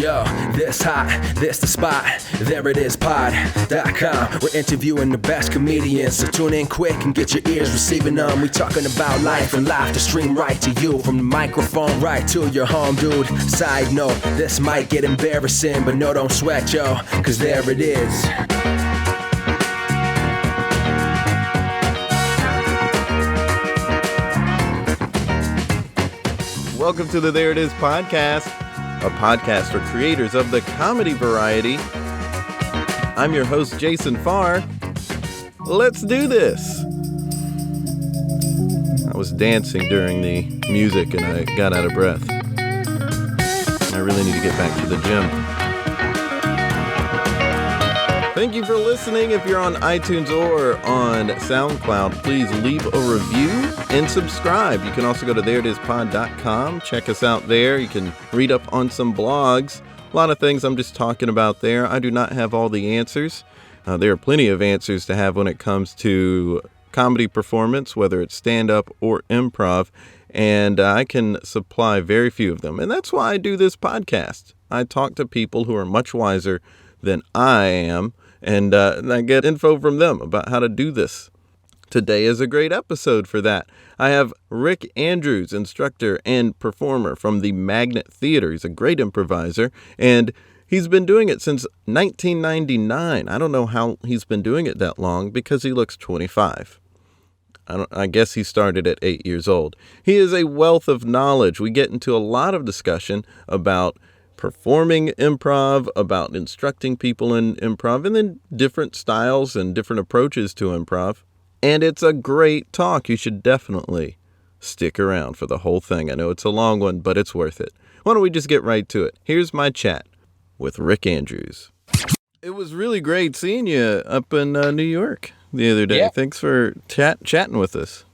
Yo, this hot, this the spot, there it is pod.com. We're interviewing the best comedians, so tune in quick and get your ears receiving them. We talking about life and laughter stream right to you, from the microphone right to your home, dude. Side note, this might get embarrassing, but no, don't sweat, yo, cause there it is. Welcome to the There It Is podcast, a podcast for creators of the comedy variety. I'm your host, Jason Farr. Let's do this. I was dancing during the music and I got out of breath. I really need to get back to the gym. Thank you for listening. If you're on iTunes or on SoundCloud, please leave a review and subscribe. You can also go to thereitispod.com. Check us out there. You can read up on some blogs. A lot of things I'm just talking about there. I do not have all the answers. There are plenty of answers to have when it comes to comedy performance, whether it's stand-up or improv, and I can supply very few of them. And that's why I do this podcast. I talk to people who are much wiser than I am, and I get info from them about how to do this. Today is a great episode for that. I have Rick Andrews, instructor and performer from the Magnet Theater. He's a great improviser, and he's been doing it since 1999. I don't know how he's been doing it that long because he looks 25. I guess he started at 8 years old. He is a wealth of knowledge. We get into a lot of discussion about performing improv, about instructing people in improv, and then different styles and different approaches to improv. And it's a great talk. You should definitely stick around for the whole thing. I know it's a long one, but it's worth it. Why don't we just get right to it? Here's my chat with Rick Andrews. It was really great seeing you up in New York the other day. Yeah. Thanks for chatting with us.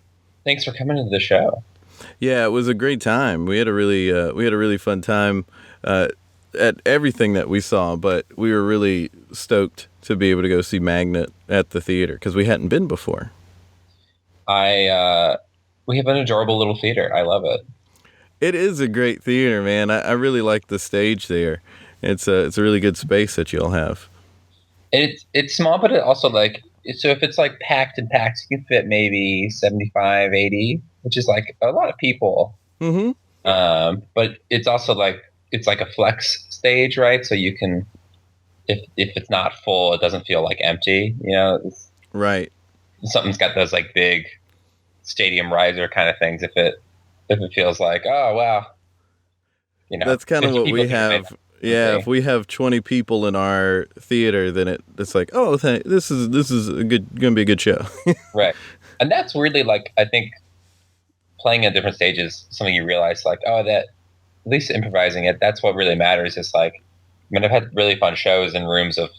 Thanks for coming to the show. Yeah, it was a great time. We had a really fun time at everything that we saw, but we were really stoked to be able to go see Magnet at the theater because we hadn't been before. We have an adorable little theater. I love it. It is a great theater, man. I really like the stage there. It's a really good space that you all have. It's small, but it also so if it's packed, you can fit maybe 75, 80, which is a lot of people. Mm-hmm. But it's also it's like a flex stage, right? So you can, if it's not full, it doesn't feel empty, Right. Something's got those big stadium riser kind of things. If it feels oh wow, that's kind of what we have. Yeah, if we have 20 people in our theater, then it's this is gonna be a good show. Right, and that's really I think playing at different stages, something you realize that at least improvising it, that's what really matters. Is I've had really fun shows in rooms of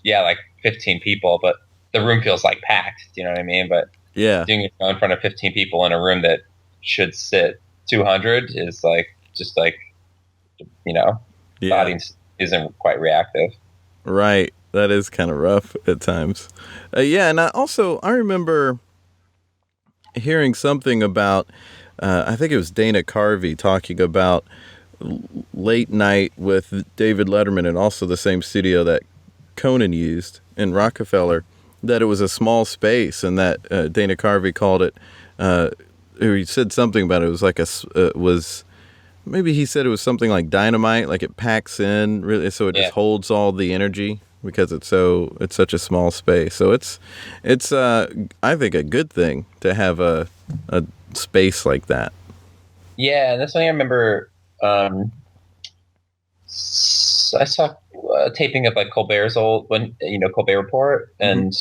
15 people, but the room feels packed. Do you know what I mean? But yeah, doing a show in front of 15 people in a room that should sit 200 is body isn't quite reactive. Right. That is kind of rough at times. And I remember hearing something about, I think it was Dana Carvey talking about Late Night with David Letterman, and also the same studio that Conan used in Rockefeller, that it was a small space, and that Dana Carvey called it, or he said something about it was maybe he said it was something like dynamite, it packs in really, so it just holds all the energy because it's such a small space. So it's I think a good thing to have a space like that. Yeah, that's something I remember. I saw a taping of Colbert's old Colbert Report, and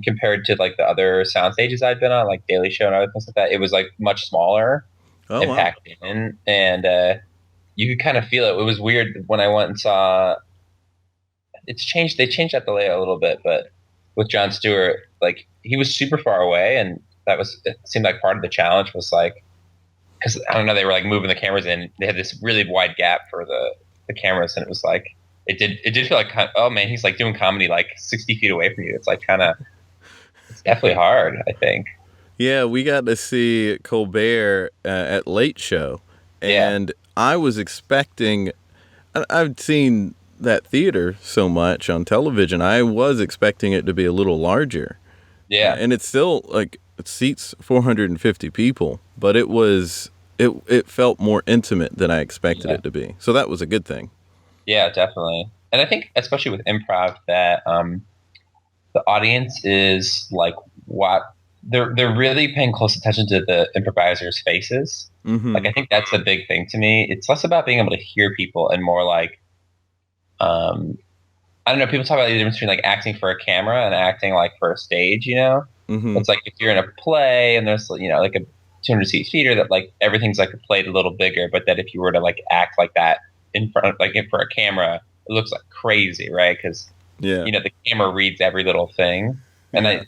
compared to the other sound stages I'd been on, Daily Show and other things like that, it was much smaller. Oh, wow. Packed in, and you could kind of feel it. It was weird when I went and saw. It's changed. They changed up the layout a little bit, but with Jon Stewart, he was super far away, and it seemed like part of the challenge was because I don't know, they were moving the cameras in. They had this really wide gap for the cameras, and it was it did feel oh man, he's doing comedy 60 feet away from you. It's it's definitely hard, I think. Yeah, we got to see Colbert at Late Show, and I was expecting. I've seen that theater so much on television, I was expecting it to be a little larger. Yeah. And it's still like it seats 450 people, but it felt more intimate than I expected it to be. So that was a good thing. Yeah, definitely. And I think especially with improv that the audience is like what they're really paying close attention to the improvisers' faces. Mm-hmm. Like I think that's a big thing to me. It's less about being able to hear people and more like I don't know, people talk about the difference between like acting for a camera and acting like for a stage, you know? Mm-hmm. It's like if you're in a play and there's, you know, like a 200-seat theater that like everything's like played a little bigger, but that if you were to like act like that in front of like in for a camera, it looks like crazy, right? Because you know the camera reads every little thing, and I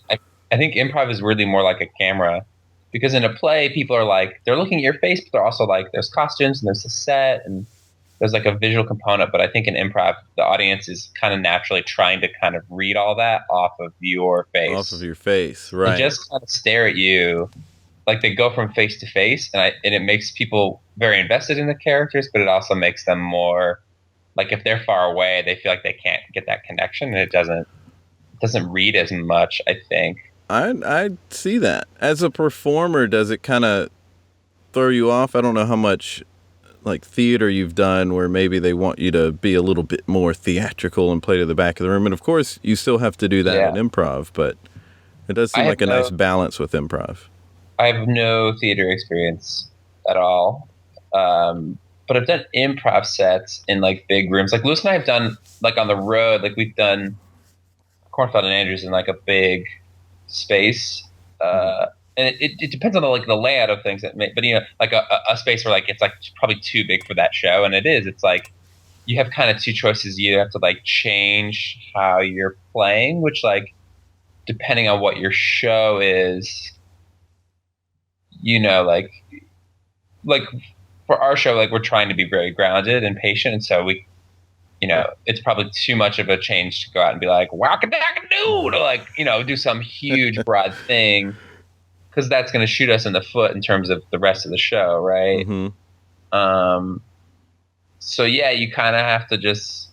think improv is really more like a camera, because in a play people are like they're looking at your face, but they're also like there's costumes and there's a set and there's like a visual component. But I think in improv the audience is kind of naturally trying to kind of read all that off of your face. Off of your face, right? And just kind of stare at you. Like they go from face to face, and it makes people very invested in the characters, but it also makes them more like if they're far away, they feel like they can't get that connection, and it doesn't read as much. I think I see that as a performer. Does it kind of throw you off? I don't know how much like theater you've done where maybe they want you to be a little bit more theatrical and play to the back of the room, and of course you still have to do that in improv, but it does seem like a nice balance with improv. I have no theater experience at all, but I've done improv sets in like big rooms. Like Louis and I have done like on the road. Like we've done Kornfeld and Andrews in like a big space, and it depends on the layout of things. But you know, like a space where like it's like probably too big for that show, and it is. It's like you have kind of two choices. You have to like change how you're playing, which like depending on what your show is. You know, like for our show, like we're trying to be very grounded and patient, and so we, you know, it's probably too much of a change to go out and be like whack-a-dack-a-doo, to like, you know, do some huge broad thing, because that's going to shoot us in the foot in terms of the rest of the show, right? Mm-hmm. So yeah, you kind of have to just.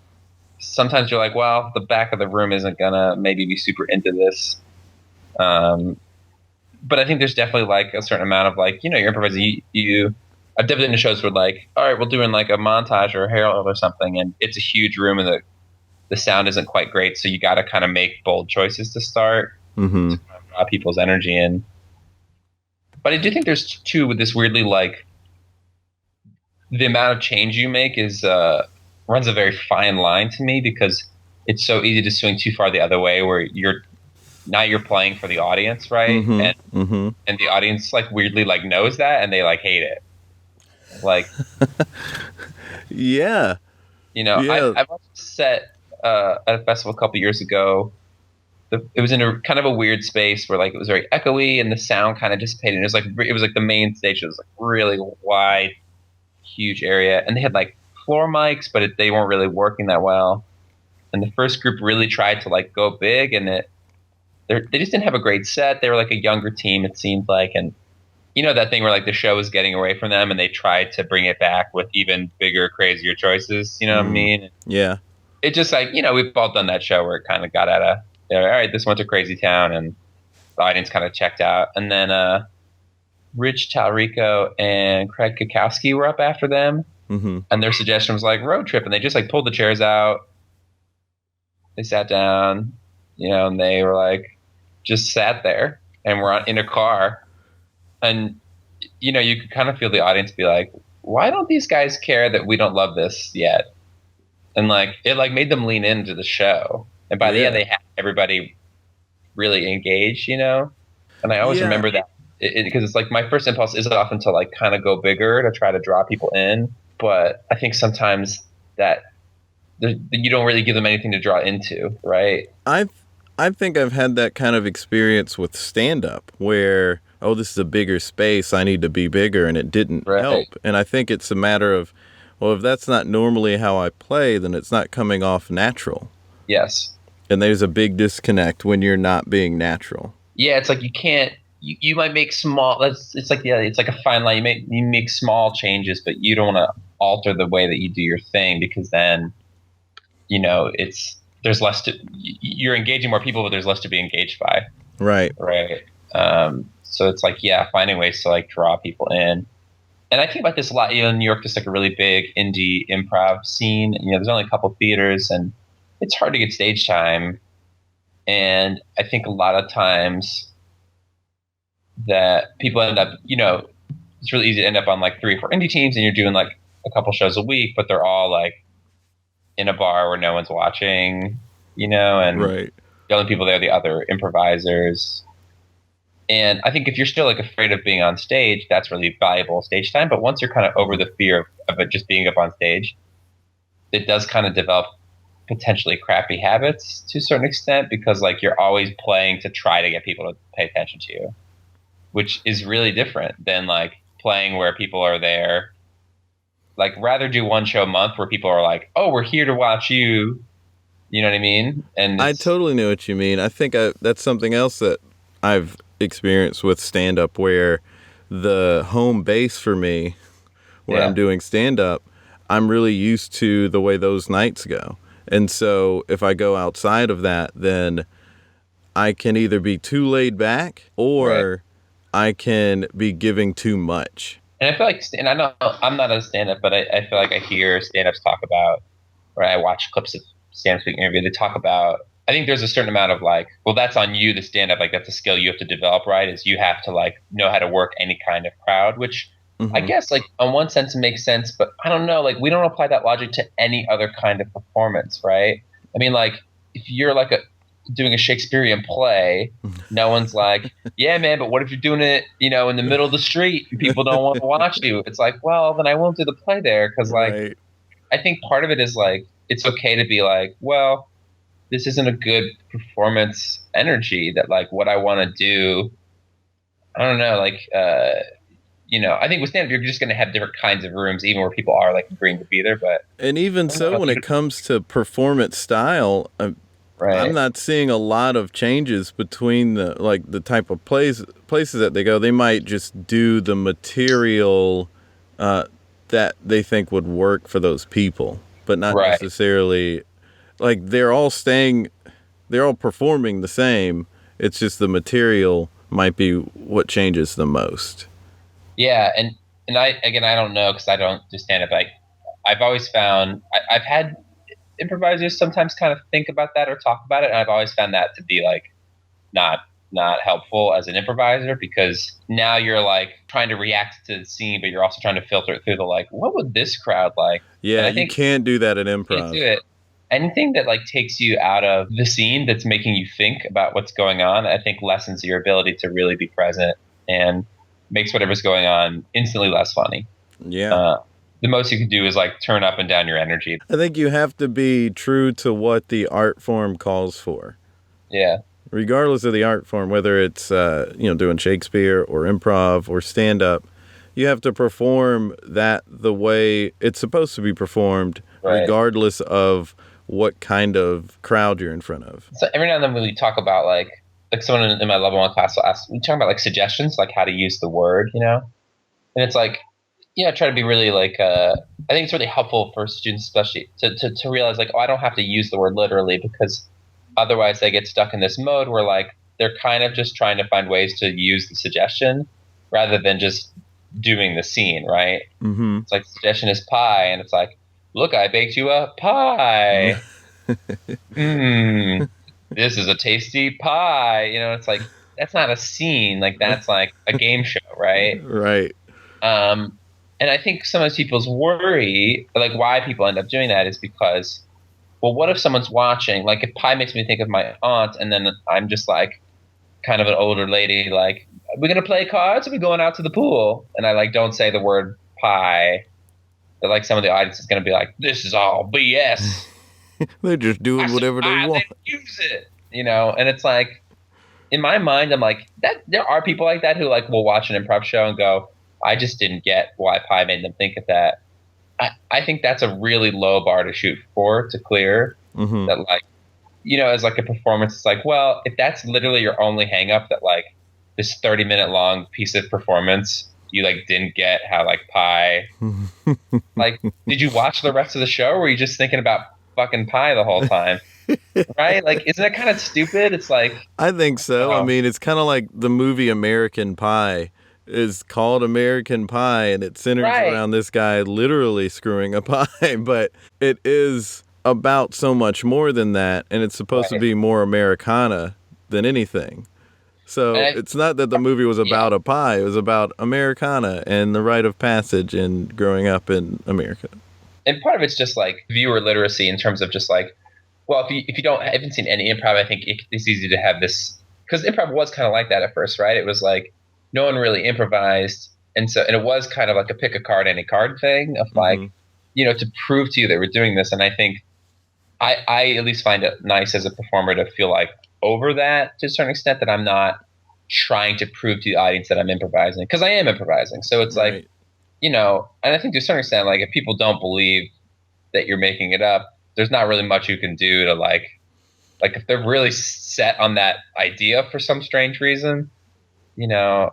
Sometimes you're like, well, the back of the room isn't gonna maybe be super into this. But I think there's definitely like a certain amount of like, you know, you're improvising. I've definitely been to shows where like, all right, we'll do in like a montage or a herald or something, and it's a huge room and the sound isn't quite great, so you got to kind of make bold choices to start to kind of draw people's energy in. But I do think there's too with this weirdly like the amount of change you make is runs a very fine line to me, because it's so easy to swing too far the other way where you're playing for the audience, right? And the audience like weirdly like knows that and they like hate it. Like, yeah, you know, I watched a set at a festival a couple years ago. It was in a kind of a weird space where like it was very echoey and the sound kind of dissipated. It was like the main stage. It was like really wide, huge area, and they had like floor mics, but they weren't really working that well. And the first group really tried to like go big, and they just didn't have a great set. They were like a younger team, it seemed like, and you know that thing where like the show was getting away from them, and they tried to bring it back with even bigger, crazier choices. You know what I mean? Yeah. It just like, you know, we've all done that show where it kind of got out of, all right, this went to crazy town, and the audience kind of checked out. And then Rich Talrico and Craig Kukowski were up after them, and their suggestion was like road trip, and they just like pulled the chairs out. They sat down, you know, and they were like just sat there, and we're in a car. And, you know, you could kind of feel the audience be like, why don't these guys care that we don't love this yet? And like, it like made them lean into the show. And by the end, they had everybody really engaged, you know? And I always remember that because it's like my first impulse is often to like kind of go bigger to try to draw people in. But I think sometimes that you don't really give them anything to draw into, right? I think I've had that kind of experience with stand-up where, oh, this is a bigger space, I need to be bigger, and it didn't help. And I think it's a matter of, well, if that's not normally how I play, then it's not coming off natural. Yes. And there's a big disconnect when you're not being natural. Yeah, it's like you can't, you might make small, it's like a fine line. You make small changes, but you don't want to alter the way that you do your thing, because then there's less you're engaging more people, but there's less to be engaged by. Right. Right. So it's like, yeah, finding ways to like draw people in. And I think about this a lot. In New York, there's like a really big indie improv scene. There's only a couple theaters, and it's hard to get stage time. And I think a lot of times that people end up, it's really easy to end up on like 3 or 4 indie teams, and you're doing like a couple shows a week, but they're all like in a bar where no one's watching, and right. The only people there are the other improvisers. And I think if you're still like afraid of being on stage, that's really valuable stage time. But once you're kind of over the fear of it just being up on stage, it does kind of develop potentially crappy habits to a certain extent, because like you're always playing to try to get people to pay attention to you, which is really different than like playing where people are there. Like, rather do one show a month where people are like, oh, we're here to watch you. You know what I mean? And I totally know what you mean. I think that's something else that I've experienced with stand-up, where the home base for me, where I'm doing stand-up, I'm really used to the way those nights go. And so if I go outside of that, then I can either be too laid back, or I can be giving too much. And I feel like, and I know I'm not a stand-up, but I feel like I hear stand-ups talk about, or I watch clips of stand-up speaking interview, they talk about, I think there's a certain amount of like, well, that's on you, the stand-up, like that's a skill you have to develop, right? Is you have to like know how to work any kind of crowd, which I guess like on one sense it makes sense, but I don't know, like we don't apply that logic to any other kind of performance, right? I mean, like if you're like doing a Shakespearean play, no one's like, yeah, man, but what if you're doing it, in the middle of the street and people don't want to watch you? It's like, well, then I won't do the play there, because like, I think part of it is like, it's okay to be like, well, this isn't a good performance energy, that like what I want to do, I don't know, like, I think with stand-up, you're just going to have different kinds of rooms, even where people are like agreeing to be there. And even so, when it comes to performance style, I'm not seeing a lot of changes between the type of places that they go. They might just do the material that they think would work for those people, but not necessarily like they're all performing the same. It's just the material might be what changes the most. Yeah, and I don't know, because I don't do stand up. I've always found I've had improvisers sometimes kind of think about that or talk about it, and I've always found that to be like not helpful as an improviser, because now you're like trying to react to the scene, but you're also trying to filter it through the like, what would this crowd like? Yeah, and I think you can't do that in improv. You can't do it. Anything that like takes you out of the scene, that's making you think about what's going on, I think lessens your ability to really be present and makes whatever's going on instantly less funny. Yeah. The most you can do is like turn up and down your energy. I think you have to be true to what the art form calls for. Yeah. Regardless of the art form, whether it's doing Shakespeare or improv or stand up, you have to perform that the way it's supposed to be performed, regardless of what kind of crowd you're in front of. So every now and then when we talk about like someone in my level 1 class will ask, we talk about like suggestions, like how to use the word, and it's like, try to be really like, I think it's really helpful for students, especially to realize like, oh, I don't have to use the word literally, because otherwise they get stuck in this mode where like, they're kind of just trying to find ways to use the suggestion rather than just doing the scene, right? Mm-hmm. It's like, the suggestion is pie, and it's like, look, I baked you a pie. This is a tasty pie. It's like, that's not a scene. Like, that's like a game show, right? Right. And I think sometimes people's worry, like why people end up doing that, is because, well, what if someone's watching? Like, if pie makes me think of my aunt, and then I'm just like kind of an older lady, like, are we going to play cards? Or are we going out to the pool? And I like don't say the word pie. That like some of the audience is going to be like, this is all BS. They're just doing whatever they want. Use it, and it's like, in my mind, I'm like, that there are people like that who like will watch an improv show and go, I just didn't get why pie made them think of that. I think that's a really low bar to shoot for, to clear. Mm-hmm. That like, as like a performance, it's like, well, if that's literally your only hang up, that like this 30-minute long piece of performance, you like didn't get how like pie, like, did you watch the rest of the show? Or were you just thinking about fucking pie the whole time. Right? Like, isn't that kind of stupid? It's like, I think so. I oh, mean, it's kind of like the movie American Pie is called American Pie, and it centers right. around this guy literally screwing a pie, but it is about so much more than that, and it's supposed to be more Americana than anything. So it's not that the movie was about a pie. It was about Americana and the rite of passage and growing up in America. And part of it's just like viewer literacy in terms of just like, well, if you haven't seen any improv, I think it's easy to have this, because improv was kind of like that at first, right? It was like no one really improvised, and it was kind of like a pick a card, any card thing of like, to prove to you that we're doing this. And I think I at least find it nice as a performer to feel like over that to a certain extent, that I'm not trying to prove to the audience that I'm improvising, because I am improvising. So it's like, and I think to a certain extent, like if people don't believe that you're making it up, there's not really much you can do to like if they're really set on that idea for some strange reason, I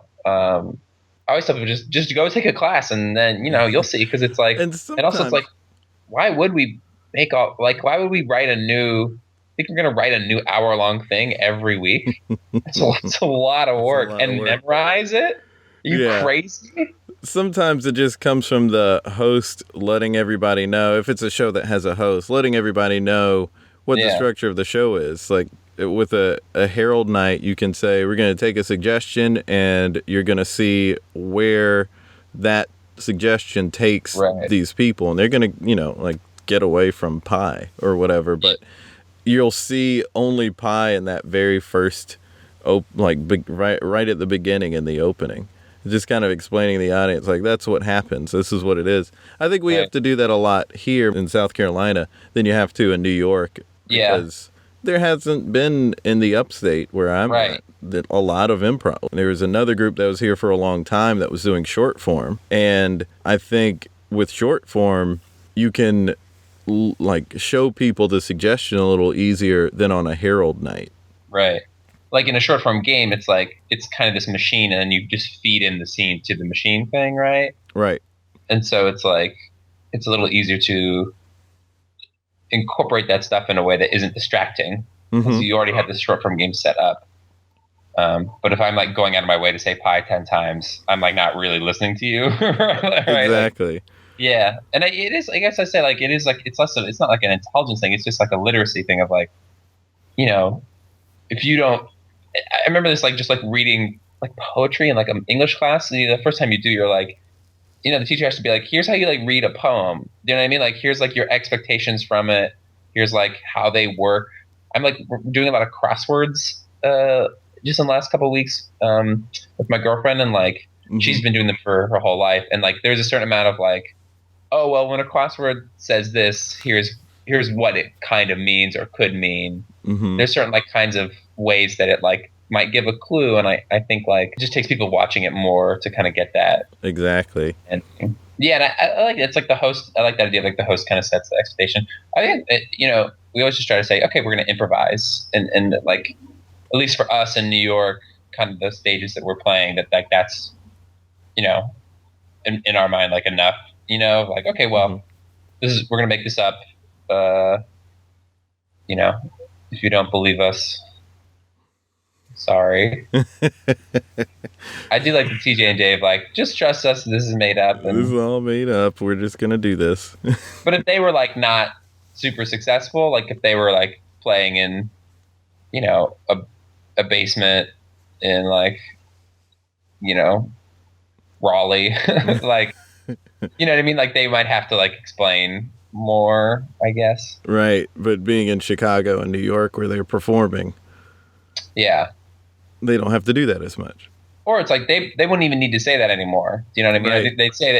always tell people just go take a class and then, you'll see. Because it's like, and also it's like, why would we why would we write I think we're going to write a new hour-long thing every week? It's a lot of work. And memorize it? Are you crazy? Sometimes it just comes from the host letting everybody know, if it's a show that has a host, letting everybody know what the structure of the show is. Like with a Herald night, you can say, we're going to take a suggestion and you're going to see where that suggestion takes these people. And they're going to, like get away from pie or whatever. But you'll see only pie in that very first, right at the beginning in the opening. Just kind of explaining to the audience, like, that's what happens. This is what it is. I think we have to do that a lot here in South Carolina than you have to in New York. Because there hasn't been in the upstate where I'm at a lot of improv. There was another group that was here for a long time that was doing short form. And I think with short form, you can show people the suggestion a little easier than on a Herald night. Right. Like in a short form game, it's like, it's kind of this machine and then you just feed in the scene to the machine thing, right? Right. And so it's like, it's a little easier to incorporate that stuff in a way that isn't distracting. Because you already have this short form game set up. But if I'm like going out of my way to say pie 10 times, I'm like not really listening to you. Right? Exactly. Like, yeah. And it is, I guess I say like, it is like, it's not like an intelligence thing. It's just like a literacy thing of like, if you don't, I remember this like just like reading like poetry in like an English class. The first time you do, you're like, the teacher has to be like, here's how you like read a poem. You know what I mean? Like, here's like your expectations from it. Here's like how they work. I'm like doing a lot of crosswords just in the last couple of weeks with my girlfriend, and like she's been doing them for her whole life. And like there's a certain amount of like, oh well, when a crossword says this, here's what it kind of means or could mean. There's certain like kinds of ways that it like might give a clue, and I think like it just takes people watching it more to kind of get that. Exactly. And yeah, and I like it. It's like the host. I like that idea of like the host kind of sets the expectation. I think we always just try to say, okay, we're going to improvise, and like at least for us in New York, kind of the stages that we're playing, that like that's in our mind like enough. Like okay, well, we're going to make this up. If you don't believe us, sorry. I do like the TJ and Dave, like, just trust us, this is made up. This is all made up. We're just going to do this. But if they were, like, not super successful, like, if they were, like, playing in, a basement in, like, Raleigh, like, you know what I mean? Like, they might have to, like, explain more, I guess. Right. But being in Chicago and New York where they're performing. Yeah. They don't have to do that as much. Or it's like they wouldn't even need to say that anymore. Do you know what I mean? Right. I think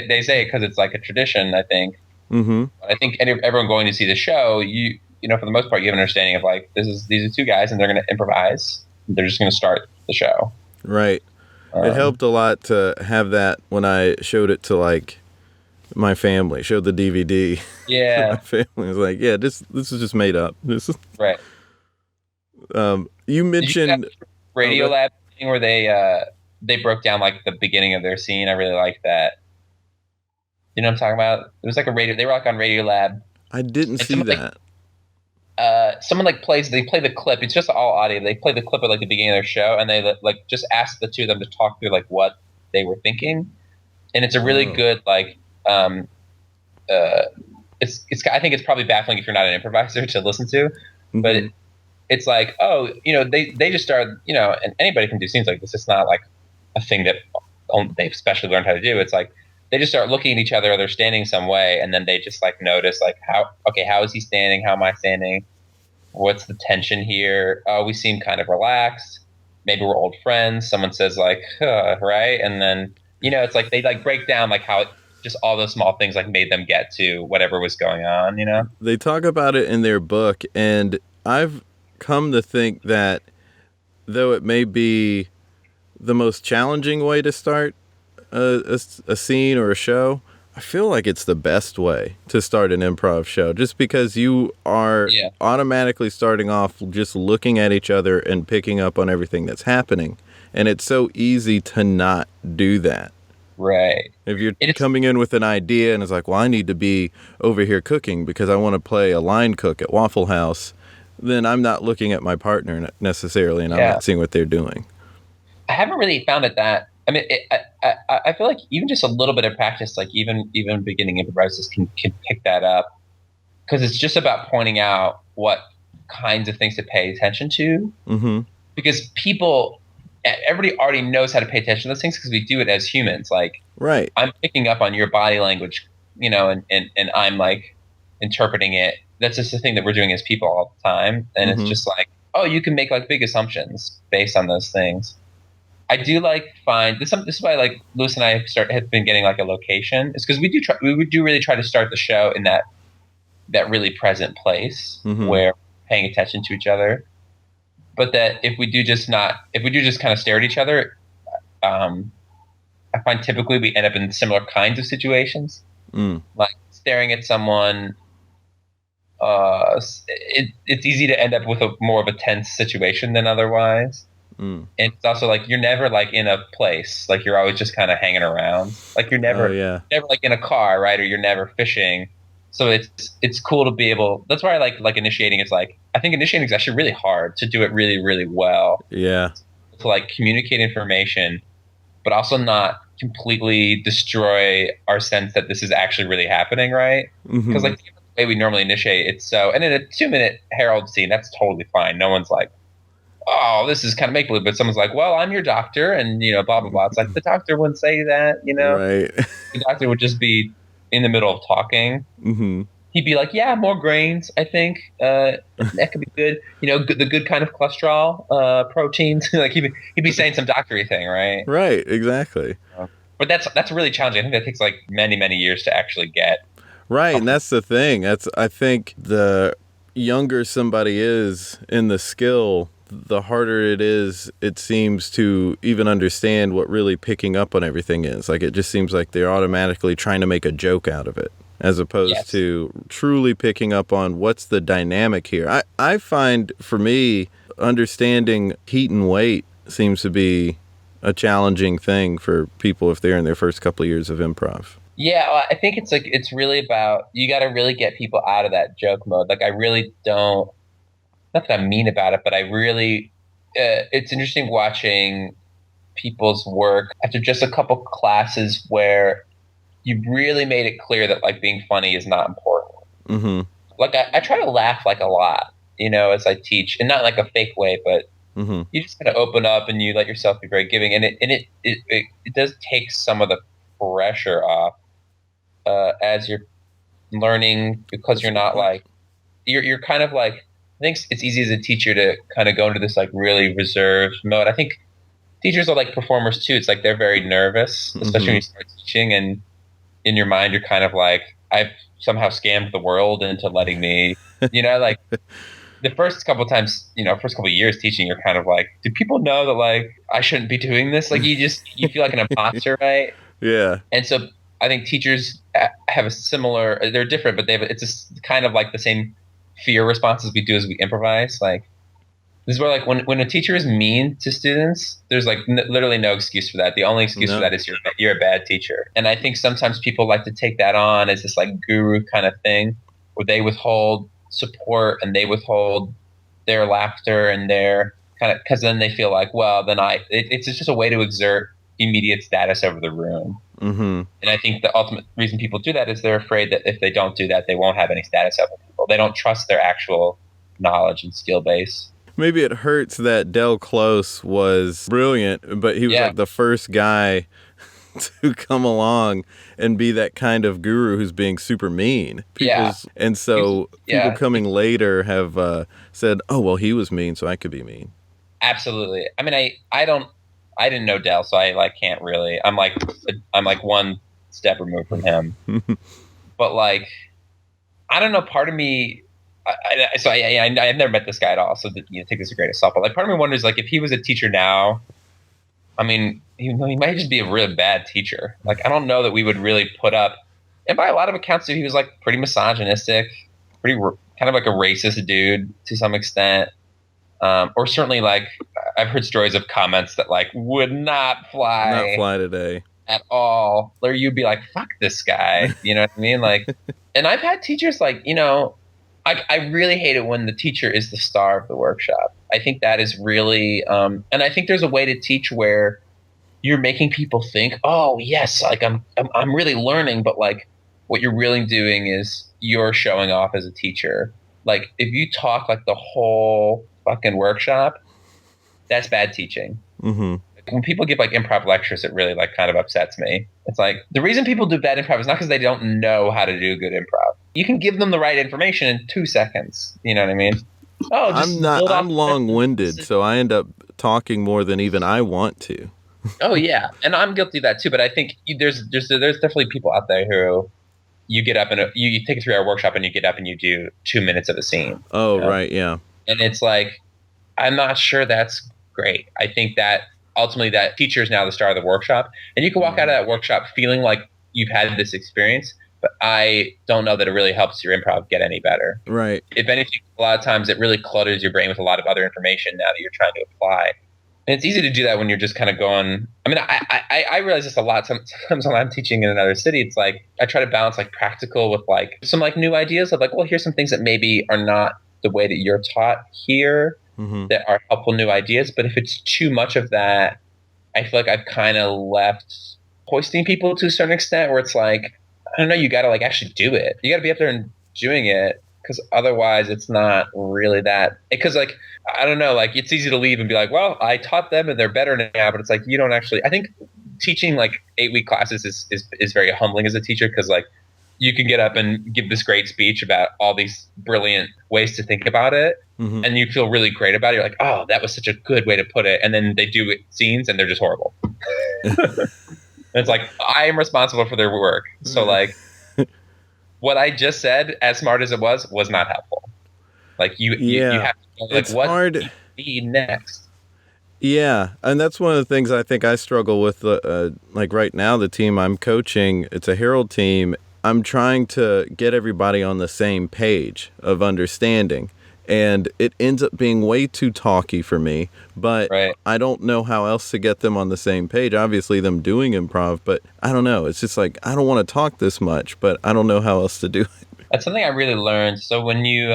they say it because it's like a tradition, I think. I think everyone going to see the show, for the most part, you have an understanding of like, these are two guys and they're going to improvise. They're just going to start the show. Right. It helped a lot to have that when I showed it to like my family, showed the DVD. Yeah. My family was like, yeah, this is just made up. This is right. You mentioned Radio Lab thing where they broke down like the beginning of their scene. I really liked that. You know what I'm talking about? It was like they were like on Radio Lab. I didn't see that. someone like they play the clip. It's just all audio. They play the clip at like the beginning of their show, and they like just ask the two of them to talk through like what they were thinking, and it's a really good like it's I think it's probably baffling if you're not an improviser to listen to, but it's like, oh, they just start, and anybody can do scenes like this. It's not like a thing that they've specially learned how to do. It's like they just start looking at each other. They're standing some way, and then they just like notice like how is he standing? How am I standing? What's the tension here? Oh, we seem kind of relaxed. Maybe we're old friends. Someone says like, right, and then it's like they like break down like how just all those small things like made them get to whatever was going on. They talk about it in their book, and I've come to think that though it may be the most challenging way to start a scene or a show, I feel like it's the best way to start an improv show, just because you are automatically starting off just looking at each other and picking up on everything that's happening. And it's so easy to not do that. Right. If you're coming in with an idea and it's like, well, I need to be over here cooking because I want to play a line cook at Waffle House, then I'm not looking at my partner necessarily, and I'm not seeing what they're doing. I haven't really found it that. I mean, I feel like even just a little bit of practice, like even beginning improvisers can pick that up, because it's just about pointing out what kinds of things to pay attention to. Mm-hmm. Because everybody already knows how to pay attention to those things because we do it as humans. Like, right. I'm picking up on your body language, and I'm like interpreting it. That's just the thing that we're doing as people all the time. And it's just like, oh, you can make like big assumptions based on those things. I do like find this is why like Louis and I have been getting like a location. It's because we do really try to start the show in that really present place where we're paying attention to each other. But that if we do just kind of stare at each other, I find typically we end up in similar kinds of situations. Like staring at someone, it's easy to end up with more of a tense situation than otherwise. And it's also like you're never like in a place, like you're always just kind of hanging around, like you're never like in a car, right? Or you're never fishing. So it's cool to be able. That's why I like initiating. It's like I think initiating is actually really hard to do it really, really well. Yeah. To like communicate information, but also not completely destroy our sense that this is actually really happening, right? Because like the way we normally initiate, it's and in a 2-minute Herald scene, that's totally fine. No one's like, oh, this is kind of make believe, but someone's like, well, I'm your doctor, and blah blah blah. It's like the doctor wouldn't say that, Right. The doctor would just be in the middle of talking. He'd be like, yeah, more grains, I think. That could be good. The good kind of cholesterol, proteins. Like he'd be saying some doctory thing, right? Right, exactly. But that's really challenging. I think that takes like many, many years to actually get. Right, and that's the thing. I think the younger somebody is in the skill, the harder it seems to even understand what really picking up on everything is. Like, it just seems like they're automatically trying to make a joke out of it, as opposed to truly picking up on what's the dynamic here. I find, for me, understanding heat and weight seems to be a challenging thing for people if they're in their first couple of years of improv. Yeah, well, I think it's really about, you got to really get people out of that joke mode. Like, I really don't, not that I'm mean about it, but I really, it's interesting watching people's work after just a couple classes where you really made it clear that like being funny is not important. Like I try to laugh like a lot, as I teach, and not like a fake way, but you just kind of open up and you let yourself be very giving, and it does take some of the pressure off as you're learning, because you're not like you're kind of like, I think it's easy as a teacher to kind of go into this like really reserved mode. I think teachers are like performers too. It's like they're very nervous, especially when you start teaching, and in your mind you're kind of like, I've somehow scammed the world into letting me, like the first couple times, first couple of years teaching, you're kind of like, do people know that like I shouldn't be doing this? Like you feel like an imposter, right? Yeah. And so I think teachers have a similar, they're different, but it's just kind of like the same fear responses we do as we improvise. Like, this is where like when a teacher is mean to students, there's like literally no excuse for that. The only excuse for that is you're a bad teacher. And I think sometimes people like to take that on as this like guru kind of thing, where they withhold support and they withhold their laughter and their kind of, because then they feel like, well, then it's just a way to exert immediate status over the room. Mm-hmm. And I think the ultimate reason people do that is they're afraid that if they don't do that, they won't have any status over people. They don't trust their actual knowledge and skill base. Maybe it hurts that Del Close was brilliant, but he was like the first guy to come along and be that kind of guru who's being super mean. And so people coming later have said, oh, well, he was mean, so I could be mean. Absolutely. I mean, I didn't know Del, so I like can't really. I'm like one step removed from him. But like, I don't know. Part of me, I've never met this guy at all, so take this as a great assault. But like, part of me wonders like if he was a teacher now. I mean, he might just be a really bad teacher. Like, I don't know that we would really put up. And by a lot of accounts, he was like pretty misogynistic, pretty kind of like a racist dude to some extent. Or certainly like I've heard stories of comments that like would not fly today at all. Or you'd be like, fuck this guy. You know what I mean? Like, and I've had teachers like, I really hate it when the teacher is the star of the workshop. I think that is really, and I think there's a way to teach where you're making people think, oh yes, like I'm really learning, but like what you're really doing is you're showing off as a teacher. Like if you talk like the whole fucking workshop, that's bad teaching. Mm-hmm. When people give like improv lectures, it really like kind of upsets me. It's like the reason people do bad improv is not because they don't know how to do good improv. You can give them the right information in 2 seconds. You know what I mean? Oh, I'm long-winded, so I end up talking more than even I want to. Oh yeah, and I'm guilty of that too. But I think there's definitely people out there who you get up and you take a 3-hour workshop and you get up and you do 2 minutes of a scene. Oh right, yeah. And it's like, I'm not sure that's great. I think that ultimately that teacher is now the star of the workshop, and you can walk out of that workshop feeling like you've had this experience. But I don't know that it really helps your improv get any better. Right. If anything, a lot of times it really clutters your brain with a lot of other information now that you're trying to apply. And it's easy to do that when you're just kind of going. I mean, I realize this a lot. Sometimes when I'm teaching in another city, it's like I try to balance like practical with like some like new ideas of like, well, here's some things that maybe are not the way that you're taught here that are helpful new ideas. But if it's too much of that, I feel like I've kind of left hoisting people to a certain extent where it's like, I don't know, you got to like actually do it. You got to be up there and doing it, because otherwise it's not really that. Because like, I don't know, like it's easy to leave and be like, well, I taught them and they're better now. But it's like, you don't actually, I think teaching like 8-week classes is very humbling as a teacher, because like you can get up and give this great speech about all these brilliant ways to think about it. And you feel really great about it. You're like, oh, that was such a good way to put it. And then they do scenes and they're just horrible. And it's like, I am responsible for their work. So like what I just said, as smart as it was not helpful. Like you have to know, like, it's what hard. Be next. Yeah, and that's one of the things I think I struggle with. Like right now, the team I'm coaching, it's a Herald team. I'm trying to get everybody on the same page of understanding. And it ends up being way too talky for me, but I don't know how else to get them on the same page. Obviously, them doing improv, but I don't know. It's just like, I don't want to talk this much, but I don't know how else to do it. That's something I really learned. So when you,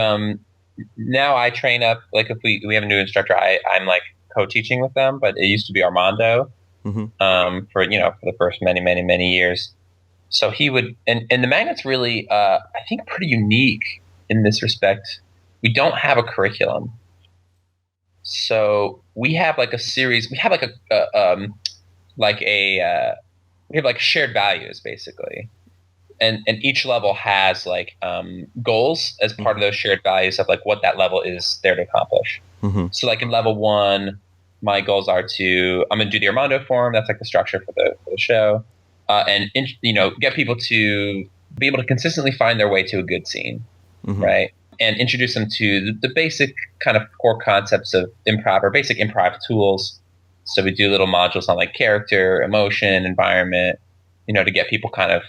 now I train up, like if we have a new instructor, I'm like co-teaching with them, but it used to be Armando for the first many, many, many years. So he would, and the Magnet's really, I think pretty unique in this respect. We don't have a curriculum. So we have like a series, we have like we have like shared values basically. And each level has like goals as part of those shared values of like what that level is there to accomplish. So like in level 1, my goals are I'm going to do the Armando form. That's like the structure for the show. And get people to be able to consistently find their way to a good scene, right? And introduce them to the basic kind of core concepts of improv, or basic improv tools. So we do little modules on like character, emotion, environment, to get people kind of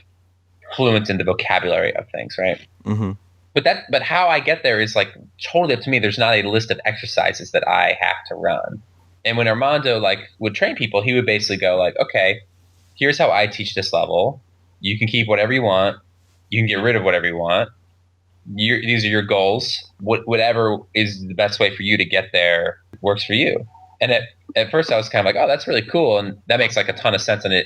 fluent in the vocabulary of things, right? But how I get there is like totally up to me. There's not a list of exercises that I have to run. And when Armando like would train people, he would basically go like, okay, here's how I teach this level. You can keep whatever you want. You can get rid of whatever you want. these are your goals. Whatever is the best way for you to get there works for you. And at first I was kind of like, oh, that's really cool. And that makes like a ton of sense. And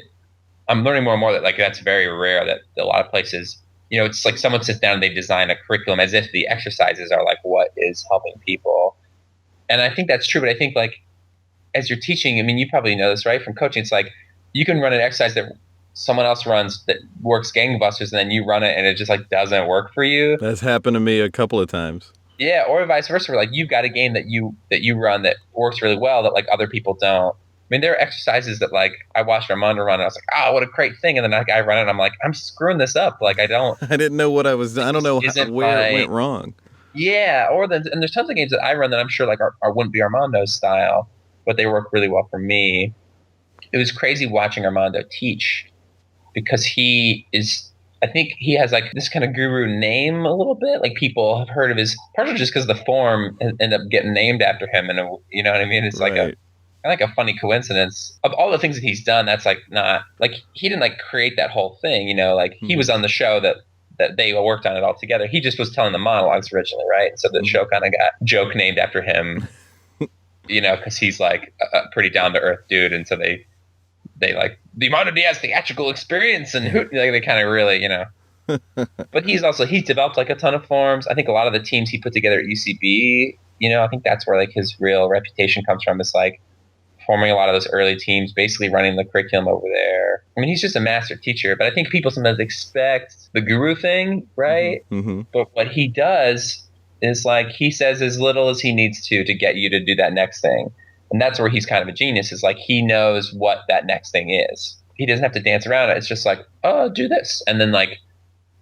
I'm learning more and more that like that's very rare, that a lot of places, it's like someone sits down and they design a curriculum as if the exercises are like what is helping people. And I think that's true. But I think like as you're teaching, I mean, you probably know this, right? From coaching, it's like you can run an exercise that someone else runs that works gangbusters, and then you run it and it just like doesn't work for you. That's happened to me a couple of times. Yeah, or vice versa. Where like you've got a game that you run that works really well that like other people don't. I mean, there are exercises that like I watched Armando run and I was like, oh, what a great thing. And then like I run it and I'm like, I'm screwing this up. Like I didn't know what I was. I don't know where it went wrong. Yeah, and there's tons of games that I run that I'm sure like are wouldn't be Armando's style, but they work really well for me. It was crazy watching Armando teach because I think he has like this kind of guru name a little bit. Like people have heard of his, partially just because the form ended up getting named after him. And you know what I mean? It's right. like a funny coincidence. Of all the things that he's done, that's like not, like he didn't like create that whole thing, like he was on the show that they worked on it all together. He just was telling the monologues originally, right? So the show kind of got joke named after him, because he's like a pretty down-to-earth dude. And so they like the Armando Diaz theatrical experience, and they kind of really, But he's developed like a ton of forms. I think a lot of the teams he put together at UCB, I think that's where like his real reputation comes from. It's like forming a lot of those early teams, basically running the curriculum over there. I mean, he's just a master teacher, but I think people sometimes expect the guru thing, right? Mm-hmm. But what he does is like he says as little as he needs to get you to do that next thing. And that's where he's kind of a genius, is like he knows what that next thing is. He doesn't have to dance around it. It's just like, oh, do this. And then like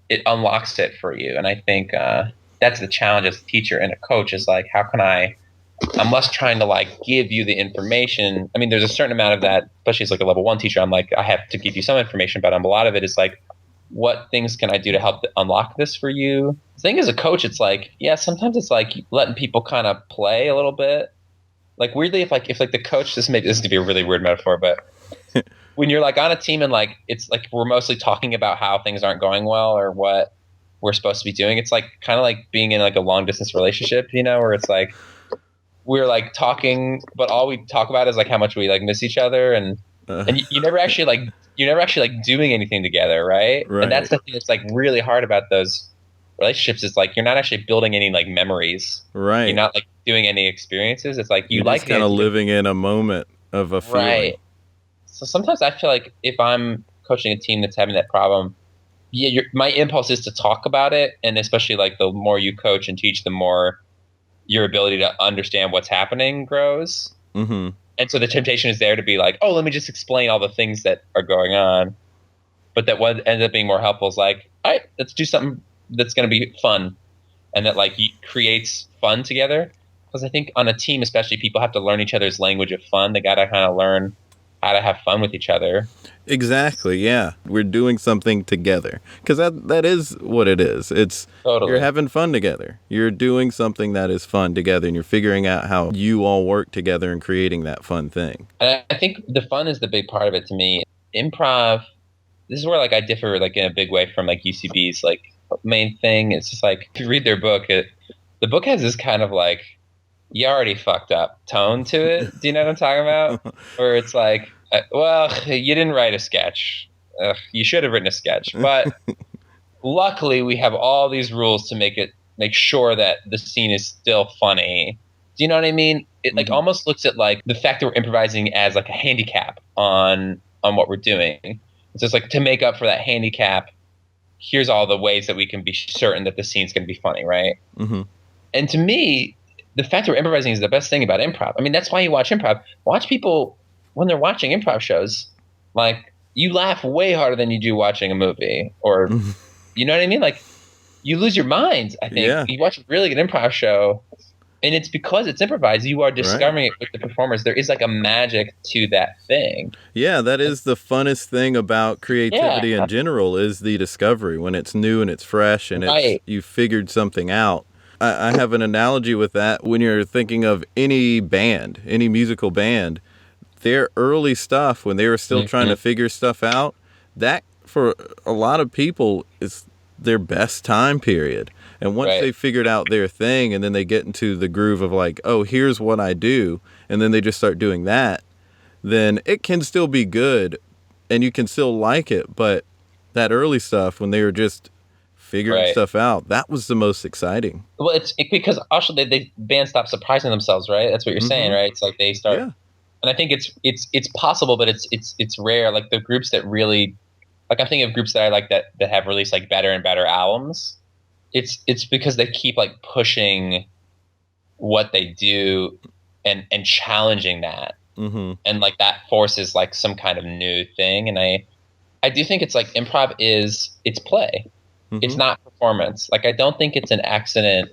it unlocks it for you. And I think that's the challenge as a teacher and a coach, is like, how can I'm less trying to like give you the information. I mean, there's a certain amount of that, especially as like a level 1 teacher. I'm like, I have to give you some information, but a lot of it is like, what things can I do to help unlock this for you? The thing as a coach, it's like, yeah, sometimes it's like letting people kind of play a little bit. Like weirdly, if the coach, this is going to be a really weird metaphor, but when you're like on a team and like it's like we're mostly talking about how things aren't going well or what we're supposed to be doing, it's like kind of like being in like a long distance relationship, where it's like we're like talking, but all we talk about is like how much we like miss each other, and you never actually like doing anything together, right? And that's the thing that's like really hard about those relationships, is like you're not actually building any like memories, right? You're not like doing any experiences. It's like you're like kind of living in a moment of a feeling, right? So sometimes I feel like if I'm coaching a team that's having that problem, my impulse is to talk about it, and especially like the more you coach and teach, the more your ability to understand what's happening grows. Mm-hmm. And so the temptation is there to be like, oh, let me just explain all the things that are going on. But that what ends up being more helpful is like, all right, let's do something that's going to be fun, and that like creates fun together. Because I think on a team, especially, people have to learn each other's language of fun. They got to kind of learn how to have fun with each other. Exactly. Yeah. We're doing something together, because that is what it is. It's totally. You're having fun together. You're doing something that is fun together, and you're figuring out how you all work together and creating that fun thing. And I think the fun is the big part of it to me. Improv, this is where like I differ like in a big way from like UCB's like main thing. It's just like, if you read their book, the book has this kind of like, you already fucked up tone to it. Do you know what I'm talking about? Where it's like, well, you didn't write a sketch. You should have written a sketch. But luckily, we have all these rules to make sure that the scene is still funny. Do you know what I mean? It like almost looks at like the fact that we're improvising as like a handicap on what we're doing. It's just like, to make up for that handicap, here's all the ways that we can be certain that the scene's going to be funny, right? Mm-hmm. And to me, the fact that we're improvising is the best thing about improv. I mean, that's why you watch improv. Watch people when they're watching improv shows. Like, you laugh way harder than you do watching a movie, or you know what I mean? Like, you lose your mind. I think you watch a really good improv show, and it's because it's improvised. You are discovering it with the performers. There is like a magic to that thing. Yeah, that is the funnest thing about creativity in general, is the discovery when it's new and it's fresh and you figured something out. I have an analogy with that. When you're thinking of any band, any musical band, their early stuff, when they were still trying to figure stuff out, that for a lot of people is their best time period. And once they figured out their thing and then they get into the groove of like, oh, here's what I do, and then they just start doing that, then it can still be good and you can still like it. But that early stuff, when they were just figuring stuff out, that was the most exciting. Well, it's because also the band stopped surprising themselves, right? That's what you're saying, right? It's like they start, and I think it's possible, but it's rare. Like the groups that really, like I'm thinking of groups that I like that have released like better and better albums. It's because they keep like pushing what they do and challenging that, and like that forces like some kind of new thing. And I do think it's like improv it's play. It's not performance. Like, I don't think it's an accident.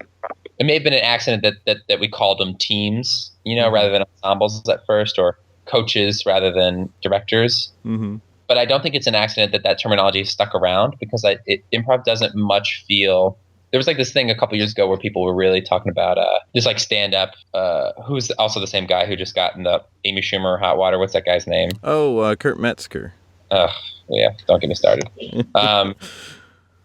It may have been an accident that we called them teams, rather than ensembles at first, or coaches rather than directors. But I don't think it's an accident that terminology stuck around, because improv doesn't much feel. There was like this thing a couple years ago where people were really talking about this like stand-up, who's also the same guy who just got in the Amy Schumer hot water. What's that guy's name? Oh, Kurt Metzger. Yeah, don't get me started.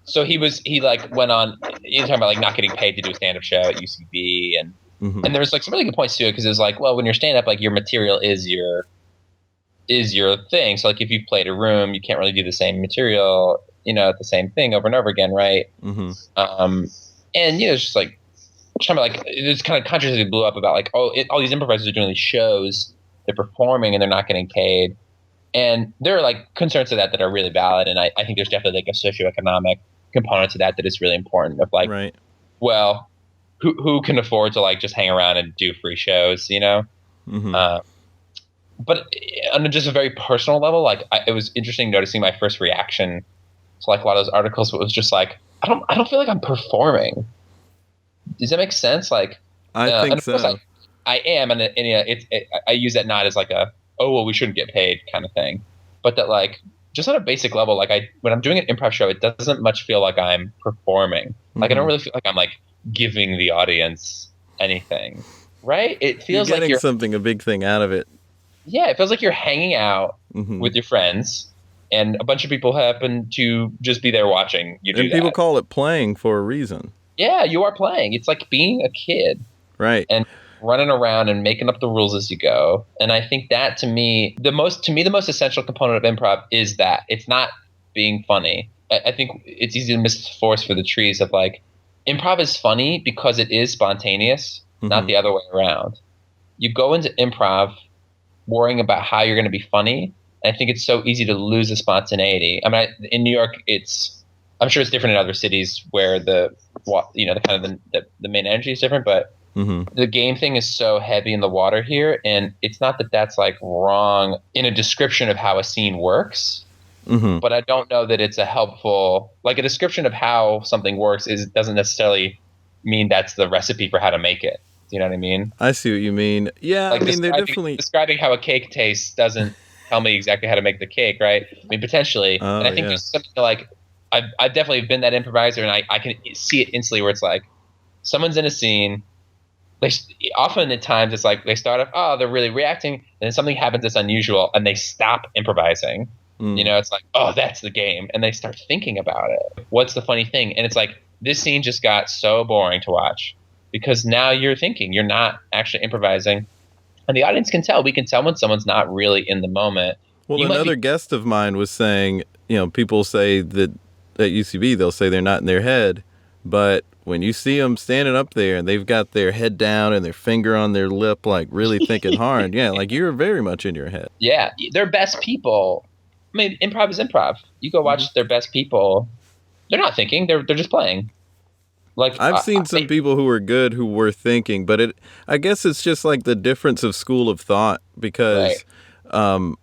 So he like went on, he was talking about like not getting paid to do a stand-up show at UCB, and there was like some really good points to it, because it was like, well, when you're stand-up, like your material is your thing. So like if you've played a room, you can't really do the same material, the same thing over and over again, right? And it's just like trying to like, this kind of controversy blew up about like, all these improvisers are doing these shows, they're performing and they're not getting paid. And there are like concerns to that are really valid, and I think there's definitely like a socioeconomic component to that is really important. Of like, well, who can afford to like just hang around and do free shows, but on just a very personal level, like it was interesting noticing my first reaction to like a lot of those articles. It was just like, I don't feel like I'm performing. Does that make sense? Like, I think so. I am, and I use that not as like a, oh, well, we shouldn't get paid kind of thing, but that like just on a basic level, like when I'm doing an improv show, it doesn't much feel like I'm performing. Like I don't really feel like I'm like giving the audience anything, right? It feels you're getting like something, a big thing out of it. Yeah, it feels like you're hanging out with your friends, and a bunch of people happen to just be there watching you do that. And people call it playing for a reason. Yeah, you are playing. It's like being a kid. Right. And running around and making up the rules as you go. And I think that to me, the most essential component of improv is that it's not being funny. I think it's easy to miss the forest for the trees of like, improv is funny because it is spontaneous, not the other way around. You go into improv worrying about how you're going to be funny. And I think it's so easy to lose the spontaneity. I mean, in New York, I'm sure it's different in other cities where the main energy is different, but the game thing is so heavy in the water here, and it's not that that's like wrong in a description of how a scene works, but I don't know that it's a helpful, like a description of how something works doesn't necessarily mean that's the recipe for how to make it. Do you know what I mean? I see what you mean. Yeah, like I mean, they're definitely describing how a cake tastes doesn't tell me exactly how to make the cake, right? I mean, potentially, and I think there's something like I've definitely been that improviser, and I can see it instantly where it's like someone's in a scene. Often at times it's like they start off, oh, they're really reacting, and then something happens that's unusual, and they stop improvising. It's like, oh, that's the game, and they start thinking about it. What's the funny thing? And it's like this scene just got so boring to watch because now you're thinking, you're not actually improvising, and the audience can tell. We can tell when someone's not really in the moment. Well, another guest of mine was saying, people say that at UCB they'll say they're not in their head, but when you see them standing up there and they've got their head down and their finger on their lip, like really thinking hard, like you're very much in your head. Yeah, they're best people. I mean, improv is improv. You go watch their best people. They're not thinking. They're just playing. Like I've seen some people who are good who were thinking, but I guess it's just like the difference of school of thought because though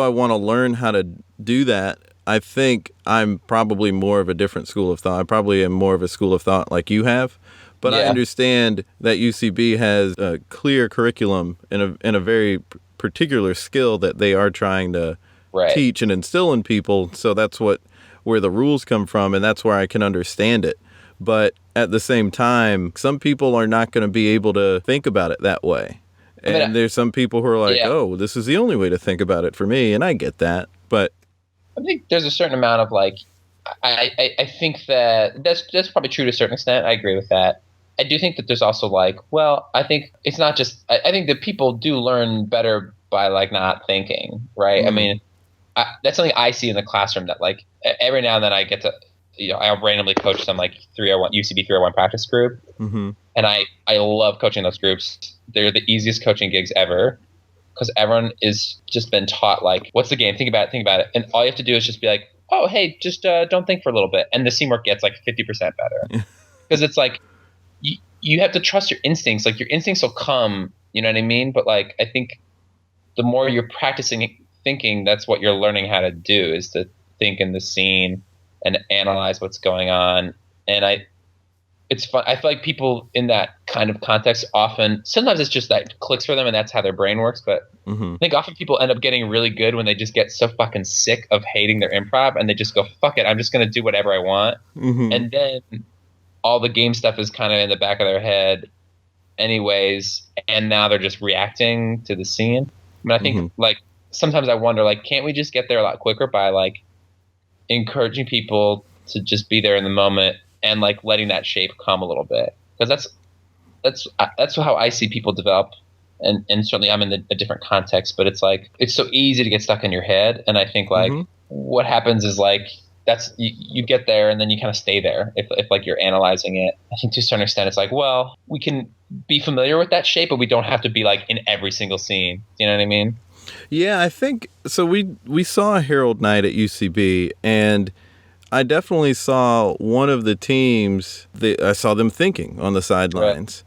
I want to learn how to do that, I think I'm probably more of a different school of thought. I probably am more of a school of thought like you have, but I understand that UCB has a clear curriculum and a very particular skill that they are trying to teach and instill in people. So that's where the rules come from, and that's where I can understand it. But at the same time, some people are not going to be able to think about it that way. And there's some people who are like, oh, this is the only way to think about it for me, and I get that. But I think there's a certain amount of like, I think that that's probably true to a certain extent. I agree with that. I do think that there's also like, well, I think it's not just. I think that people do learn better by like not thinking, right? I Mm. mean, that's something I see in the classroom that like every now and then I get to, I'll randomly coach some like 301 UCB 301 practice group, Mm-hmm. and I love coaching those groups. They're the easiest coaching gigs ever because everyone is just been taught like, what's the game? Think about it, and all you have to do is just be like, oh, hey, just don't think for a little bit, and the teamwork gets like 50% better because it's like you have to trust your instincts. Like your instincts will come, you know what I mean? But like I think the more you're practicing thinking, that's what you're learning how to do is to think in the scene and analyze what's going on. And it's fun. I feel like people in that kind of context often, sometimes it's just that clicks for them and that's how their brain works. But Mm-hmm. I think often people end up getting really good when they just get so fucking sick of hating their improv and they just go, fuck it, I'm just going to do whatever I want. Mm-hmm. And then all the game stuff is kind of in the back of their head anyways. And now they're just reacting to the scene. I mean, I think Mm-hmm. like sometimes I wonder, like, can't we just get there a lot quicker by like encouraging people to just be there in the moment and like letting that shape come a little bit? Because that's how I see people develop, and certainly I'm in a different context, but it's like it's so easy to get stuck in your head, and I think like Mm-hmm. what happens is like that's you get there and then you kind of stay there if like you're analyzing it. I think to a certain extent it's like, well, we can be familiar with that shape, but we don't have to be like in every single scene. You know what I mean? Yeah, I think so. We saw Herald Night at UCB, and I definitely saw one of the teams. I saw them thinking on the sidelines,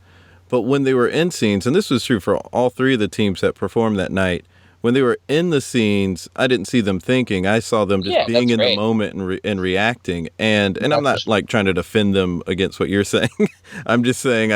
but when they were in scenes, and this was true for all three of the teams that performed that night, when they were in the scenes, I didn't see them thinking. I saw them just Yeah, being that's in the great. moment and reacting. And I'm That's not like trying to defend them against what you're saying. I'm just saying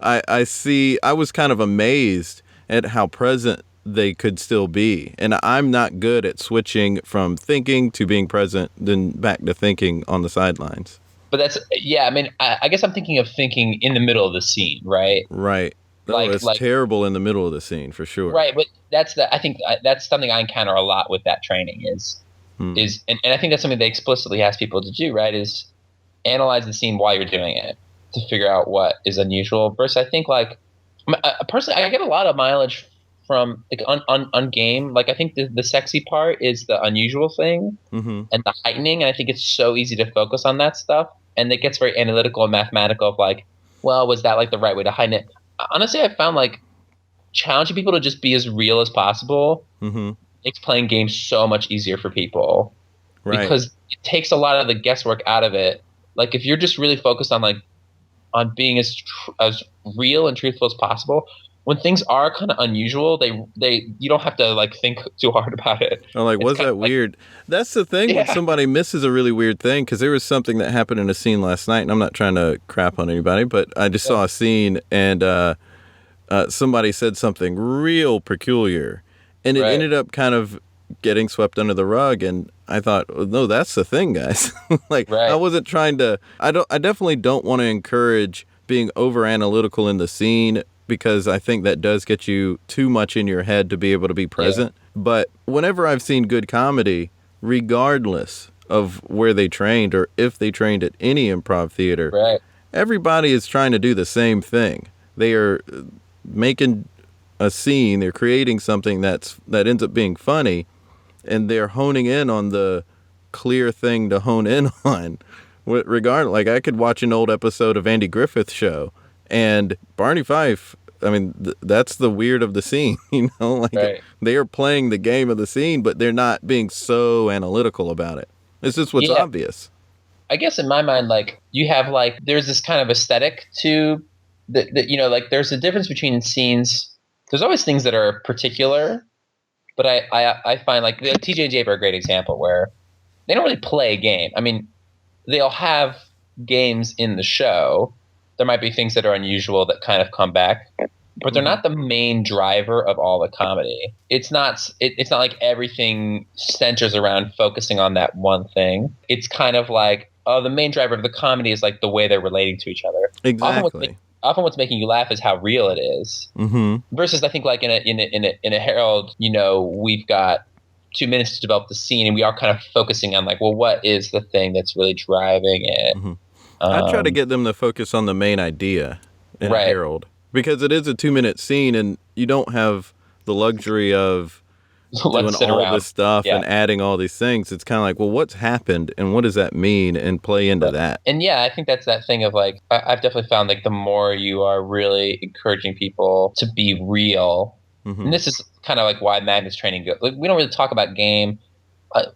I see. I was kind of amazed at how present they could still be. And I'm not good at switching from thinking to being present, then back to thinking on the sidelines. But that's yeah. I mean, I guess I'm thinking of thinking in the middle of the scene, right? Right. Oh, Like it's like terrible in the middle of the scene for sure. right. But I think that's something I encounter a lot with that training Hmm. and I think that's something they explicitly ask people to do, right? Is analyze the scene while you're doing it to figure out what is unusual. Versus, I think like personally, I get a lot of mileage from like on game. Like I think the sexy part is the unusual thing Mm-hmm. and the heightening, and I think it's so easy to focus on that stuff, and it gets very analytical and mathematical. Of like, well, was that like the right way to heighten it? Honestly, I found like challenging people to just be as real as possible Mm-hmm. makes playing games so much easier for people Right. because it takes a lot of the guesswork out of it. Like if you're just really focused on like on being as real and truthful as possible, when things are kind of unusual, they you don't have to like think too hard about it. I'm like, It's was kind that of like weird? That's the thing when yeah, somebody misses a really weird thing, because there was something that happened in a scene last night, and I'm not trying to crap on anybody, but I just yeah, saw a scene, and somebody said something real peculiar, and it right, ended up kind of getting swept under the rug, and I thought, oh, no, that's the thing, guys. Like, I right, wasn't trying to. I definitely don't want to encourage being over analytical in the scene, because I think that does get you too much in your head to be able to be yeah, present. But whenever I've seen good comedy, regardless of where they trained or if they trained at any improv theater, right, everybody is trying to do the same thing. They are making a scene, they're creating something that ends up being funny, and they're honing in on the clear thing to hone in on. Regardless, like I could watch an old episode of Andy Griffith's show, and Barney Fife. I mean, that's the weird of the scene, you know. Like right. they are playing the game of the scene, but they're not being so analytical about it. It's just what's Yeah, obvious. I guess in my mind, like you have like there's this kind of aesthetic to that like there's a difference between scenes. There's always things that are particular, but I find like TJ and Jabe are a great example where they don't really play a game. I mean, they'll have games in the show. There might be things that are unusual that kind of come back, but they're Hmm. not the main driver of all the comedy. It's not like everything centers around focusing on that one thing. It's kind of like, oh, the main driver of the comedy is like the way they're relating to each other. Often Exactly. often what's making you laugh is how real it is. Hmm. Versus I think like in a Herald, we've got 2 minutes to develop the scene, and we are kind of focusing on like, well, what is the thing that's really driving it? Mm-hmm. I try to get them to focus on the main idea in a Herald, because it is a 2-minute scene, and you don't have the luxury of doing all this stuff and adding all these things. It's kind of like, well, what's happened and what does that mean, and play into that. And yeah, I think that's that thing of like, I've definitely found like the more you are really encouraging people to be real, and this is kind of like why Magnus training goes. Like, we don't really talk about game. I'll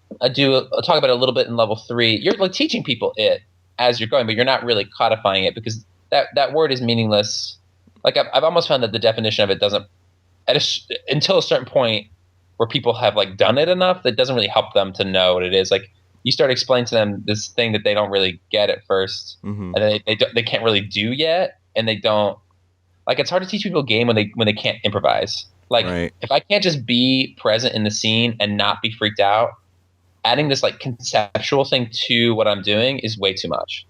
talk about it a little bit in level 3. You're like teaching people it as you're going, but you're not really codifying it, because that word is meaningless. Like I've almost found that the definition of it doesn't, until a certain point where people have like done it enough, that doesn't really help them to know what it is. Like you start explaining to them this thing that they don't really get at first, and they can't really do yet, and they don't, like, it's hard to teach people a game when they can't improvise. Like if I can't just be present in the scene and not be freaked out, adding this like conceptual thing to what I'm doing is way too much.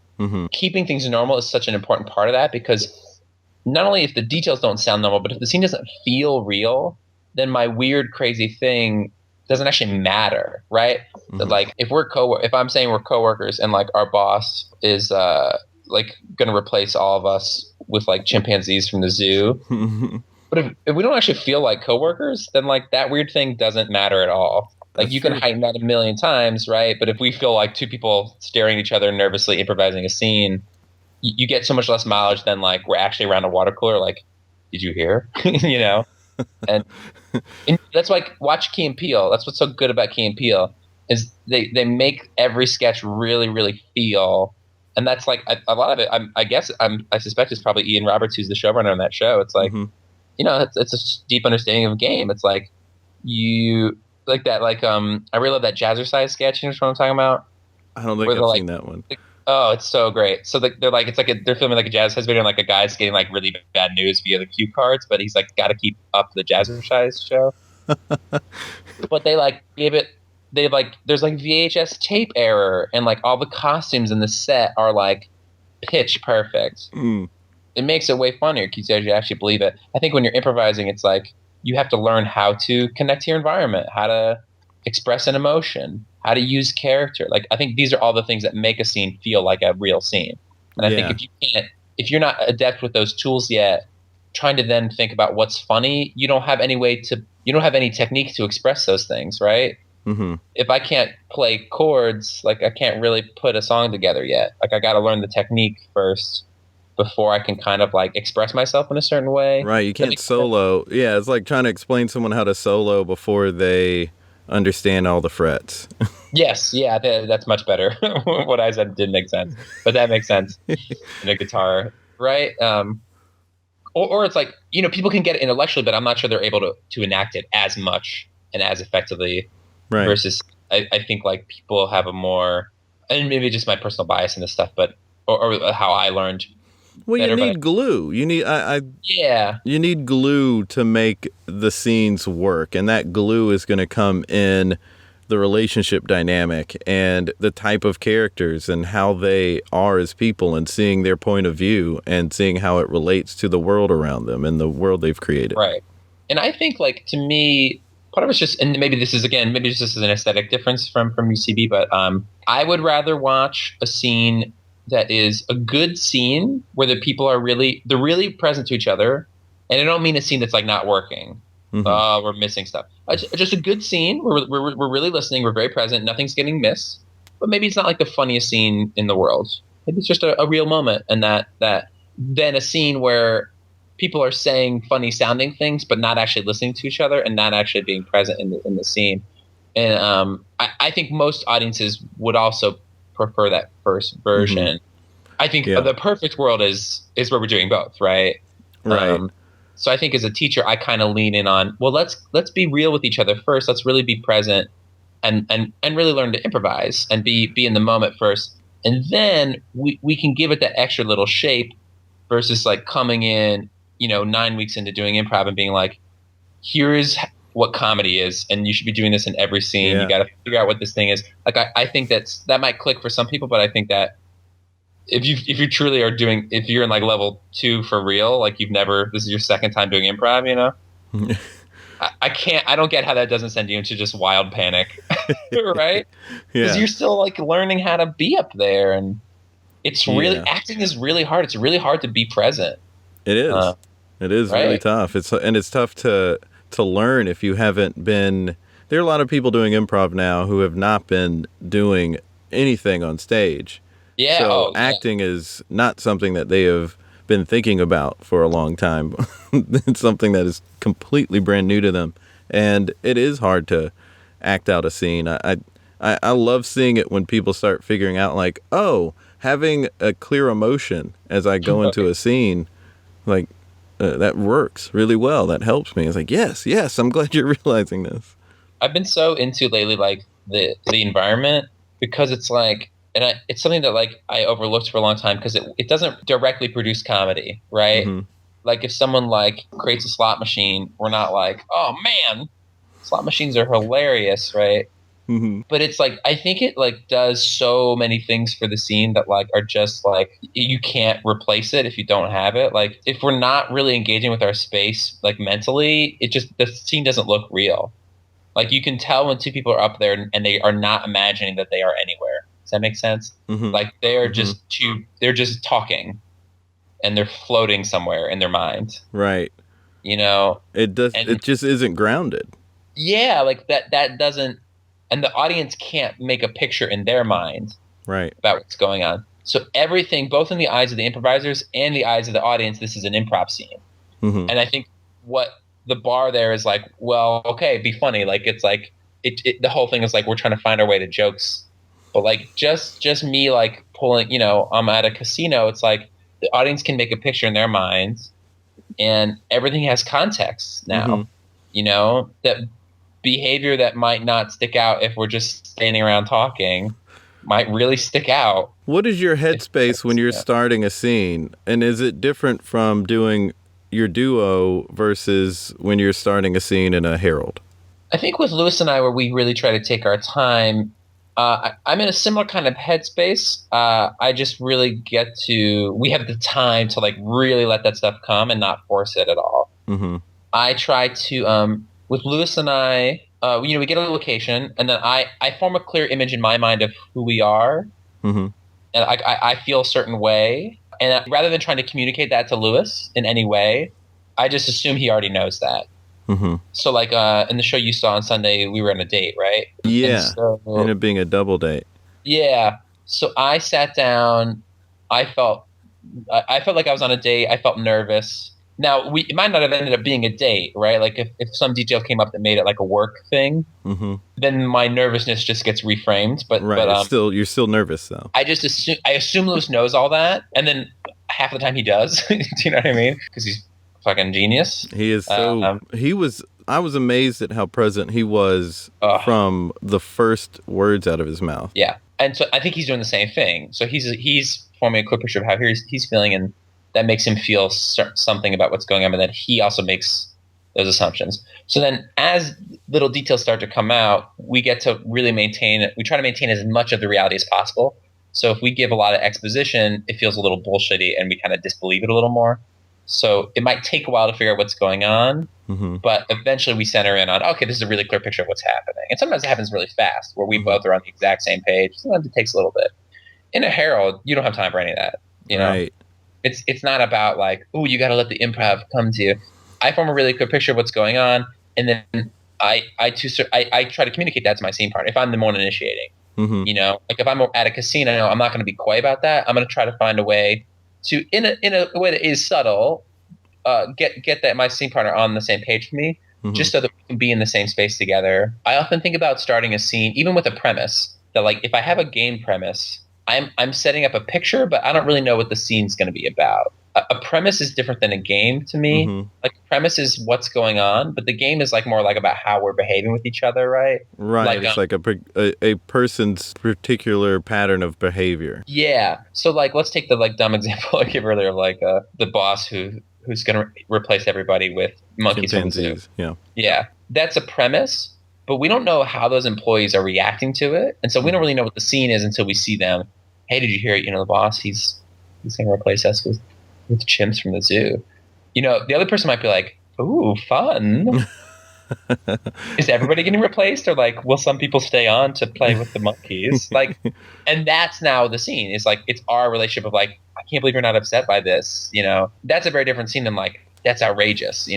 Keeping things normal is such an important part of that, because not only if the details don't sound normal, but if the scene doesn't feel real, then my weird, crazy thing doesn't actually matter, right? So, like, if I'm saying we're coworkers and like our boss is like going to replace all of us with like chimpanzees from the zoo, but if we don't actually feel like coworkers, then like that weird thing doesn't matter at all. Like you can heighten that a million times, right? But if we feel like two people staring at each other, nervously improvising a scene, you get so much less mileage than like we're actually around a water cooler. Like, did you hear? You know, and that's like watch Key and Peele. That's what's so good about Key and Peele is they make every sketch really, really feel. And that's like a lot of it. I suspect it's probably Ian Roberts, who's the showrunner on that show. It's like, you know, it's a deep understanding of a game. It's like you like that. Like I really love that Jazzercise sketch. You know what I'm talking about? I don't think I've seen that one. Oh, it's so great. So they're like, it's like they're filming like a Jazzercise video, and like a guy's getting like really bad news via the cue cards, but he's like got to keep up the Jazzercise show. But they like gave it. They like there's like VHS tape error, and like all the costumes in the set are like pitch perfect. It makes it way funnier because you actually believe it. I think when you're improvising, it's like you have to learn how to connect to your environment, how to express an emotion, how to use character. Like I think these are all the things that make a scene feel like a real scene. And I think if you're not adept with those tools yet, trying to then think about what's funny, you don't have any technique to express those things, right? If I can't play chords, like I can't really put a song together yet. Like I got to learn the technique first before I can kind of like express myself in a certain way. Right. You can't solo. Yeah. It's like trying to explain someone how to solo before they understand all the frets. Yes. Yeah. That's much better. What I said didn't make sense, but that makes sense in a guitar. Right. Or it's like, you know, people can get it intellectually, but I'm not sure they're able to enact it as much and as effectively. Right. Versus, I think like people have a more, and maybe just my personal bias in this stuff, but or how I learned. Well, you need glue. You need You need glue to make the scenes work, and that glue is going to come in the relationship dynamic and the type of characters and how they are as people, and seeing their point of view and seeing how it relates to the world around them and the world they've created. Right. And I think like to me, part of it's just, and maybe this is just an aesthetic difference from UCB, but I would rather watch a scene that is a good scene where the people are they're really present to each other. And I don't mean a scene that's like not working. We're missing stuff. Just a good scene where we're really listening. We're very present. Nothing's getting missed. But maybe it's not like the funniest scene in the world. Maybe it's just a real moment. And that then a scene where people are saying funny sounding things, but not actually listening to each other and not actually being present in the scene. And I think most audiences would also prefer that first version. I think the perfect world is where we're doing both, right? Right. So I think as a teacher, I kind of lean in on, well, let's be real with each other first. Let's really be present and really learn to improvise and be in the moment first. And then we can give it that extra little shape versus like coming in, 9 weeks into doing improv and being like, here's what comedy is, and you should be doing this in every scene. You got to figure out what this thing is. Like I think that might click for some people, but I think that if you truly are doing, if you're in like level 2 for real, like this is your second time doing improv, I don't get how that doesn't send you into just wild panic, right? Because Yeah. you're still like learning how to be up there, and it's really Yeah. acting is really hard. It's really hard to be present. It is. It is really Right? tough. It's tough to learn if you haven't been. There are a lot of people doing improv now who have not been doing anything on stage. Yeah. So Oh, yeah. acting is not something that they have been thinking about for a long time. It's something that is completely brand new to them, and it is hard to act out a scene. I love seeing it when people start figuring out, like, oh, having a clear emotion as I go into a scene, like that works really well. That helps me. It's like, yes, I'm glad you're realizing this. I've been so into lately, like the environment, because it's like, and it's something that like I overlooked for a long time because it doesn't directly produce comedy, right? Mm-hmm. Like if someone like creates a slot machine, we're not like, oh man, slot machines are hilarious, right? Mm-hmm. But it's like I think it like does so many things for the scene that like are just like you can't replace it if you don't have it. Like if we're not really engaging with our space like mentally, it just the scene doesn't look real. Like you can tell when two people are up there and they are not imagining that they are anywhere. Does that make sense? Mm-hmm. Like they are they're just talking and they're floating somewhere in their mind. Right. You know? It does. And It just isn't grounded. yeah, like that doesn't, and the audience can't make a picture in their mind Right. about what's going on. So everything, both in the eyes of the improvisers and the eyes of the audience, this is an improv scene. Mm-hmm. And I think what the bar there is like, well, okay, be funny. Like it's like the whole thing is like we're trying to find our way to jokes, but like just me like pulling. I'm at a casino. It's like the audience can make a picture in their minds, and everything has context now. Mm-hmm. That behavior that might not stick out if we're just standing around talking might really stick out. What is your headspace when you're starting a scene? And is it different from doing your duo versus when you're starting a scene in a Herald? I think with Louis and I, where we really try to take our time, I'm in a similar kind of headspace. I just really we have the time to like really let that stuff come and not force it at all. Mm-hmm. I try to, with Louis and I, we get a location, and then I form a clear image in my mind of who we are, Mm-hmm. and I feel a certain way. And rather than trying to communicate that to Louis in any way, I just assume he already knows that. Mm-hmm. So like in the show you saw on Sunday, we were on a date, right? Yeah, so, and it being a double date. Yeah. So I sat down. I felt like I was on a date. I felt nervous. Now, it might not have ended up being a date, right? Like if some detail came up that made it like a work thing, Mm-hmm. then my nervousness just gets reframed. But Right, you're still nervous though. I assume Louis knows all that, and then half the time he does. Do you know what I mean? Because he's fucking genius. He is so. I was amazed at how present he was from the first words out of his mouth. Yeah, and so I think he's doing the same thing. So he's forming a clear picture of how he's feeling, and that makes him feel something about what's going on, but then he also makes those assumptions. So then as little details start to come out, we get to really we try to maintain as much of the reality as possible. So if we give a lot of exposition, it feels a little bullshitty and we kind of disbelieve it a little more. So it might take a while to figure out what's going on, Mm-hmm. but eventually we center in on, okay, this is a really clear picture of what's happening. And sometimes it happens really fast where we both are on the exact same page. Sometimes it takes a little bit. In a Herald, you don't have time for any of that. Right. It's not about like, oh, you got to let the improv come to you. I form a really clear picture of what's going on, and then I try to communicate that to my scene partner if I'm the one initiating. Mm-hmm. Like if I'm at a casino, I'm not going to be coy about that. I'm going to try to find a way to, in a way that is subtle, get that my scene partner on the same page with me, Mm-hmm. just so that we can be in the same space together. I often think about starting a scene, even with a premise, that like if I have a game premise, I'm setting up a picture, but I don't really know what the scene's going to be about. A premise is different than a game to me. Mm-hmm. Like a premise is what's going on, but the game is like more like about how we're behaving with each other, right? Right. It's like a person's particular pattern of behavior. Yeah. So like, let's take the like dumb example I gave earlier, like the boss who's going to replace everybody with monkeys from the zoo. Yeah. Yeah. That's a premise, but we don't know how those employees are reacting to it, and so we don't really know what the scene is until we see them. Hey, did you hear it? The boss, he's going to replace us with chimps from the zoo. The other person might be like, ooh, fun. Is everybody getting replaced, or like will some people stay on to play with the monkeys? Like, and that's now the scene. It's like it's our relationship of like, I can't believe you're not upset by this. That's a very different scene than like, that's outrageous.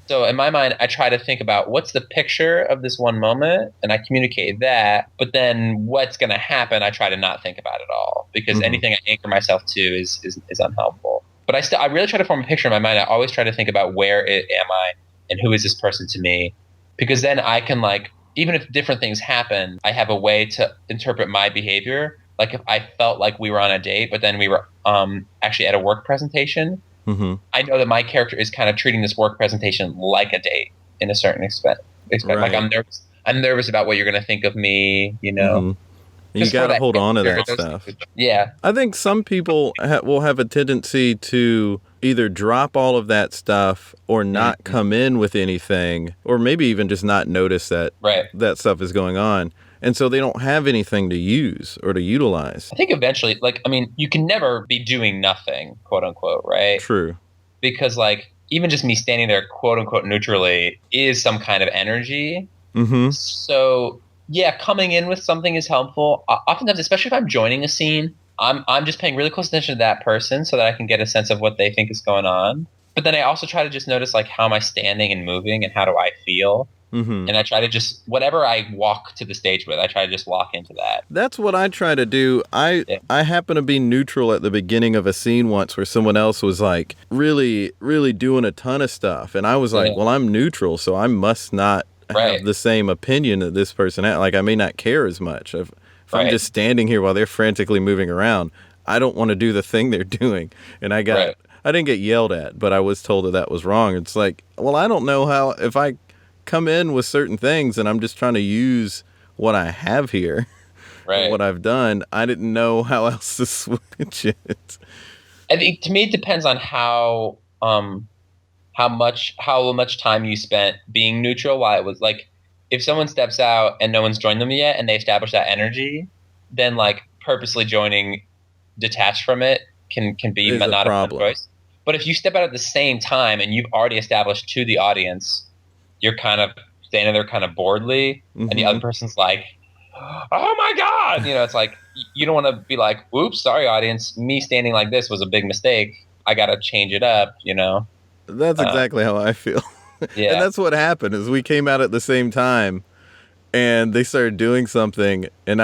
So in my mind, I try to think about what's the picture of this one moment, and I communicate that. But then what's going to happen, I try to not think about at all, because anything I anchor myself to is unhelpful. But I really try to form a picture in my mind. I always try to think about am I and who is this person to me, because then I can, like, even if different things happen, I have a way to interpret my behavior. Like if I felt like we were on a date, but then we were actually at a work presentation, I know that my character is kind of treating this work presentation like a date in a certain extent. Right. Like I'm nervous about what you're going to think of me, You got to hold on to that stuff. Yeah. I think some people will have a tendency to either drop all of that stuff or not come in with anything, or maybe even just not notice that that stuff is going on. And so they don't have anything to use or to utilize. I think eventually, like, I mean, you can never be doing nothing, quote unquote, right? True. Because, like, even just me standing there, quote unquote, neutrally is some kind of energy. So, yeah, coming in with something is helpful. Oftentimes, especially if I'm joining a scene, I'm just paying really close attention to that person so that I can get a sense of what they think is going on. But then I also try to just notice, like, how am I standing and moving and how do I feel? And I try to just, whatever I walk to the stage with, I try to just lock into that. That's what I try to do. I happen to be neutral at the beginning of a scene once where someone else was like really, really doing a ton of stuff. And I was like, well, I'm neutral, so I must not have the same opinion that this person has. Like, I may not care as much. If I'm just standing here while they're frantically moving around, I don't want to do the thing they're doing. And I didn't get yelled at, but I was told that was wrong. It's like, well, I don't know how, if I come in with certain things and I'm just trying to use what I have here, what I've done, I didn't know how else to switch it. I think, to me, it depends on how much time you spent being neutral while it was like, if someone steps out and no one's joined them yet and they establish that energy, then like purposely joining detached from it can be not a good choice. But if you step out at the same time and you've already established to the audience, you're kind of standing there kind of boredly, and the other person's like, oh my God, it's like, you don't want to be like, oops, sorry audience, me standing like this was a big mistake, I got to change it up, That's exactly how I feel. Yeah. And that's what happened, is we came out at the same time and they started doing something, and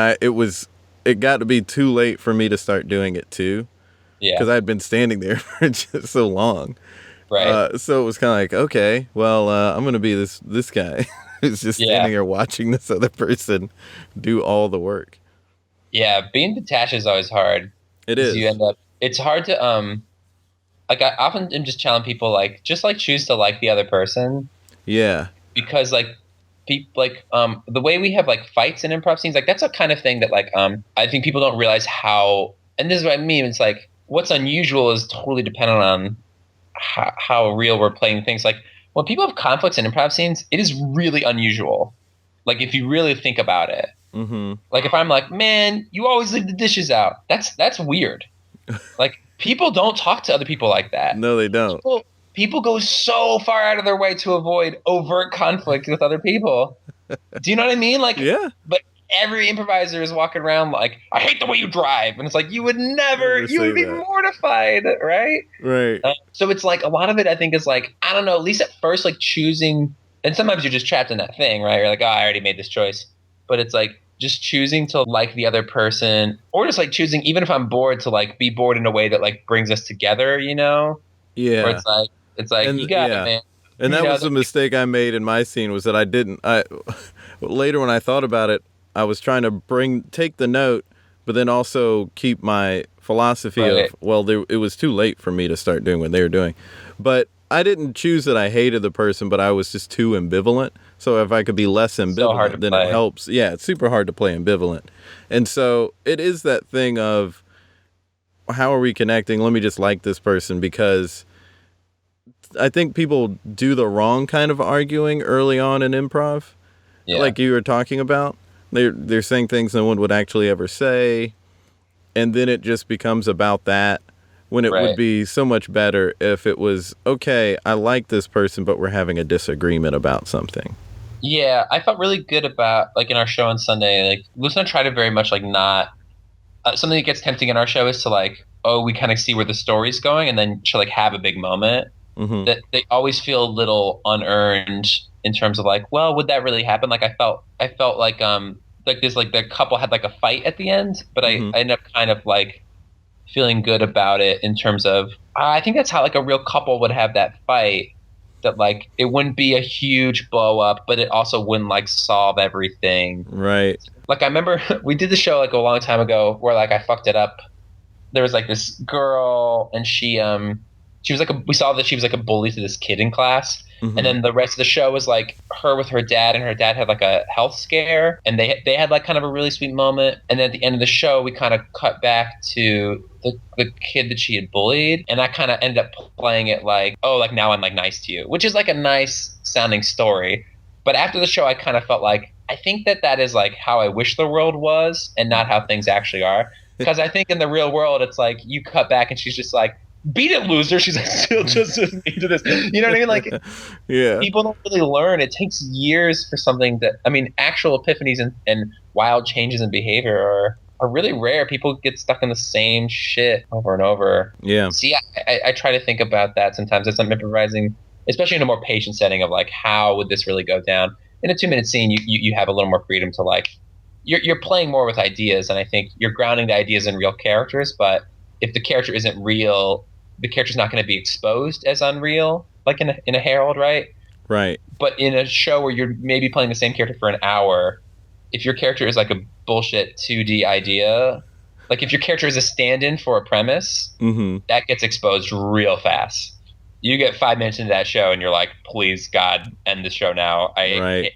it got to be too late for me to start doing it too. Yeah. Because I'd been standing there for just so long. Right. So it was kind of like, okay, well, I'm going to be this guy who's just standing there watching this other person do all the work. Yeah, being detached is always hard. It is. It's hard to, like, I often am just telling people, like, just, like, choose to like the other person. Yeah. Because, like, the way we have, like, fights in improv scenes, like, that's a kind of thing that, like, I think people don't realize how, and this is what I mean, it's like, what's unusual is totally dependent on how real we're playing things. Like, when people have conflicts in improv scenes, it is really unusual. Like, if you really think about it. Like, if I'm like, man, you always leave the dishes out, that's weird. Like, people don't talk to other people like that. No, they don't. People go so far out of their way to avoid overt conflict with other people. Do you know what I mean? Like, yeah. But every improviser is walking around like, I hate the way you drive. And it's like, you would never you would be mortified, right? Right. So it's like, a lot of it, I think, is like, I don't know, at least at first, like, choosing, and sometimes you're just trapped in that thing, right? You're like, oh, I already made this choice. But it's like, just choosing to like the other person, or just like choosing, even if I'm bored, to like be bored in a way that like brings us together, Yeah. Where it's like, and, you got it, man. And that was a mistake I made in my scene, was that later when I thought about it, I was trying to take the note, but then also keep my philosophy of, well, it was too late for me to start doing what they were doing. But I didn't choose that I hated the person, but I was just too ambivalent. So if I could be less ambivalent, then it helps. Yeah, it's super hard to play ambivalent. And so it is that thing of, how are we connecting? Let me just like this person, because I think people do the wrong kind of arguing early on in improv. Yeah. Like you were talking about. They're saying things no one would actually ever say. And then it just becomes about that, when it would Right. be so much better if it was, okay, I like this person, but we're having a disagreement about something. Yeah, I felt really good about, like, in our show on Sunday, like, Luciana tried to very much, like, not something that gets tempting in our show is to, like, oh, we kind of see where the story's going, and then she'll, like, have a big moment Mm-hmm. that they always feel a little unearned in terms of, like, well, would that really happen? Like, I felt like this, like, the couple had, like, a fight at the end, but I ended up kind of, like, feeling good about it in terms of, I think that's how, like, a real couple would have that fight. That, like, it wouldn't be a huge blow up, but it also wouldn't, like, solve everything. Right. Like, I remember we did the show, like, a long time ago where, like, I fucked it up. There was, like, this girl, and she was like we saw that she was like a bully to this kid in class. Mm-hmm. And then the rest of the show was like her with her dad, and her dad had like a health scare, and they had like kind of a really sweet moment. And then at the end of the show, we kind of cut back to the kid that she had bullied, and I kind of ended up playing it like, oh, like, now I'm like nice to you, which is like a nice sounding story. But after the show, I kind of felt like, I think that is like how I wish the world was, and not how things actually are. Because I think in the real world, it's like you cut back and she's just like, beat it, loser. She's like, still just as mean to this. You know what I mean? Like, yeah. People don't really learn. It takes years for something that, I mean, actual epiphanies and wild changes in behavior are really rare. People get stuck in the same shit over and over. Yeah. See, I try to think about that sometimes as I'm improvising, especially in a more patient setting of like, how would this really go down? In a 2-minute scene, you have a little more freedom to like, you're playing more with ideas, and I think you're grounding the ideas in real characters, but if the character isn't real, the character's not going to be exposed as unreal, like in a Herald, right? Right. But in a show where you're maybe playing the same character for an hour, if your character is like a bullshit 2D idea, like if your character is a stand-in for a premise, that gets exposed real fast. You get 5 minutes into that show and you're like, please, God, end the show now. I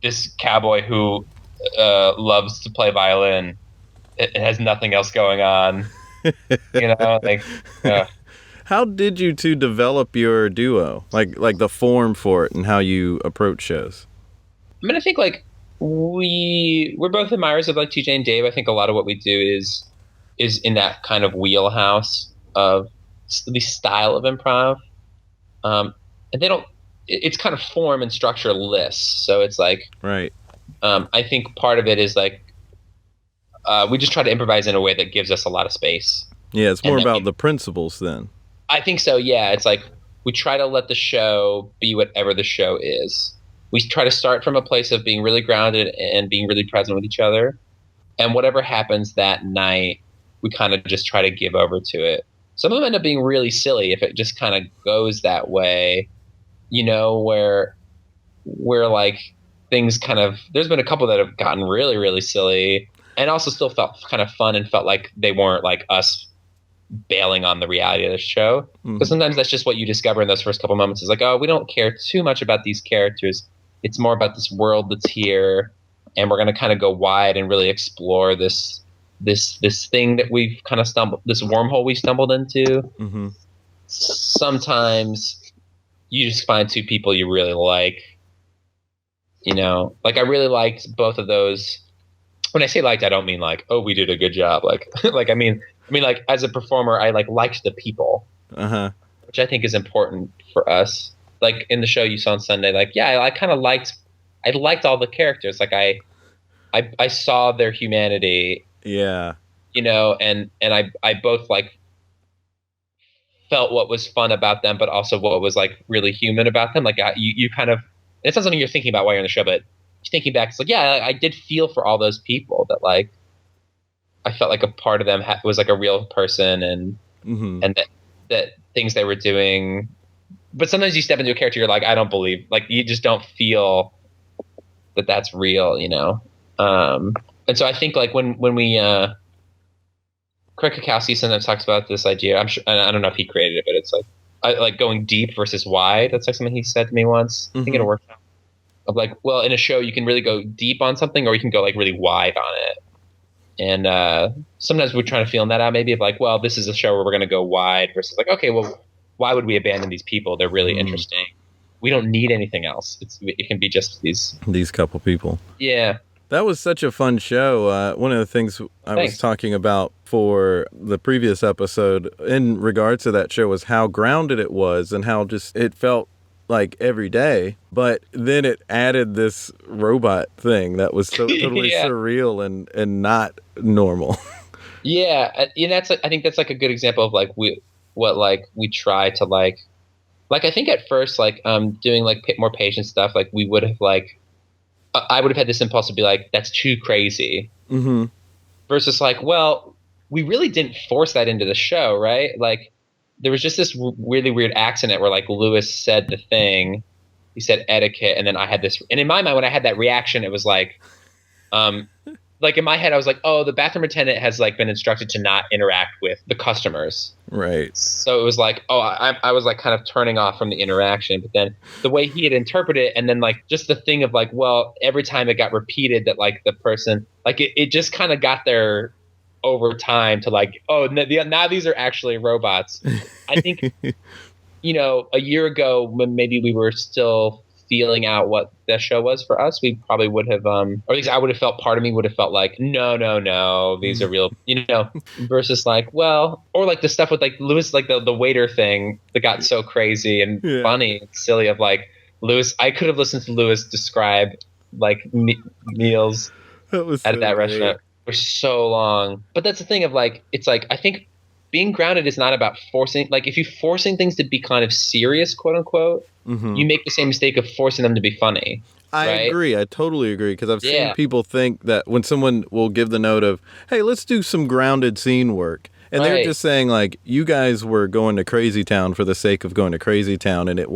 this cowboy who loves to play violin, it has nothing else going on. You know, like, how did you two develop your duo? Like the form for it and how you approach shows? I mean, I think like we're both admirers of like TJ and Dave. I think a lot of what we do is in that kind of wheelhouse of the style of improv. And they don't. It's kind of form and structureless. So it's like, right. I think part of it is like, we just try to improvise in a way that gives us a lot of space. Yeah, it's more about the principles then. I think so, yeah. It's like we try to let the show be whatever the show is. We try to start from a place of being really grounded and being really present with each other. And whatever happens that night, we kind of just try to give over to it. Some of them end up being really silly if it just kind of goes that way, you know, where like things kind of, there's been a couple that have gotten really, really silly and also still felt kind of fun and felt like they weren't like us bailing on the reality of the show. Because sometimes that's just what you discover in those first couple moments is like, oh, we don't care too much about these characters. It's more about this world that's here, and we're going to kind of go wide and really explore this thing that we've kind of this wormhole we stumbled into. Sometimes you just find two people you really like, you know, like I really liked both of those. When I say liked, I don't mean like, oh, we did a good job. Like, I mean, like as a performer, I like liked the people, which I think is important for us. Like in the show you saw on Sunday, like, yeah, I kind of liked all the characters. Like I saw their humanity. Yeah. You know, and I both like felt what was fun about them, but also what was like really human about them. Like you kind of, it's not something you're thinking about while you're in the show, but thinking back, it's like, yeah, I did feel for all those people that like, I felt like a part of them was like a real person and that things they were doing. But sometimes you step into a character, you're like, I don't believe, like you just don't feel that that's real, you know? And so I think like when we, Craig Kakowski sometimes talks about this idea. I'm sure, I don't know if he created it, but it's like going deep versus wide. That's like something he said to me once. I think in a workshop of like, well, in a show you can really go deep on something, or you can go like really wide on it. And sometimes we're trying to feel that out, maybe of like, well, this is a show where we're going to go wide versus like, okay, well, why would we abandon these people? They're really interesting. We don't need anything else. It can be just these couple people. Yeah. That was such a fun show. One of the things I was talking about for the previous episode in regards to that show was how grounded it was and how just it felt like every day. But then it added this robot thing that was so totally surreal and not normal. Yeah, and I think that's like a good example of like we try to like I think at first like doing like more patient stuff, like we would have like I would have had this impulse to be like, that's too crazy. Mm-hmm. Versus like, well, we really didn't force that into the show, right? Like there was just this really weird accident where like Louis said the thing, he said etiquette, and then I had this, and in my mind when I had that reaction, it was like in my head I was like, oh, the bathroom attendant has like been instructed to not interact with the customers. Right. So it was like, oh, I was like kind of turning off from the interaction, but then the way he had interpreted it, and then like just the thing of like, well, every time it got repeated that like the person, like it just kind of got there over time to like, oh, now these are actually robots. I think, a year ago when maybe we were still feeling out what the show was for us, we probably would have, or at least I would have felt, part of me would have felt like, no, these are real, versus like, well, or like the stuff with like Louis, like the waiter thing that got so crazy and funny and silly of like Louis. I could have listened to Louis describe like meals at that restaurant for so long. But that's the thing of like, it's like, I think being grounded is not about forcing, like if you're forcing things to be kind of serious, quote unquote, you make the same mistake of forcing them to be funny. I agree. I totally agree. Because I've seen people think that when someone will give the note of, hey, let's do some grounded scene work. And they're just saying like, you guys were going to Crazy Town for the sake of going to Crazy Town. And it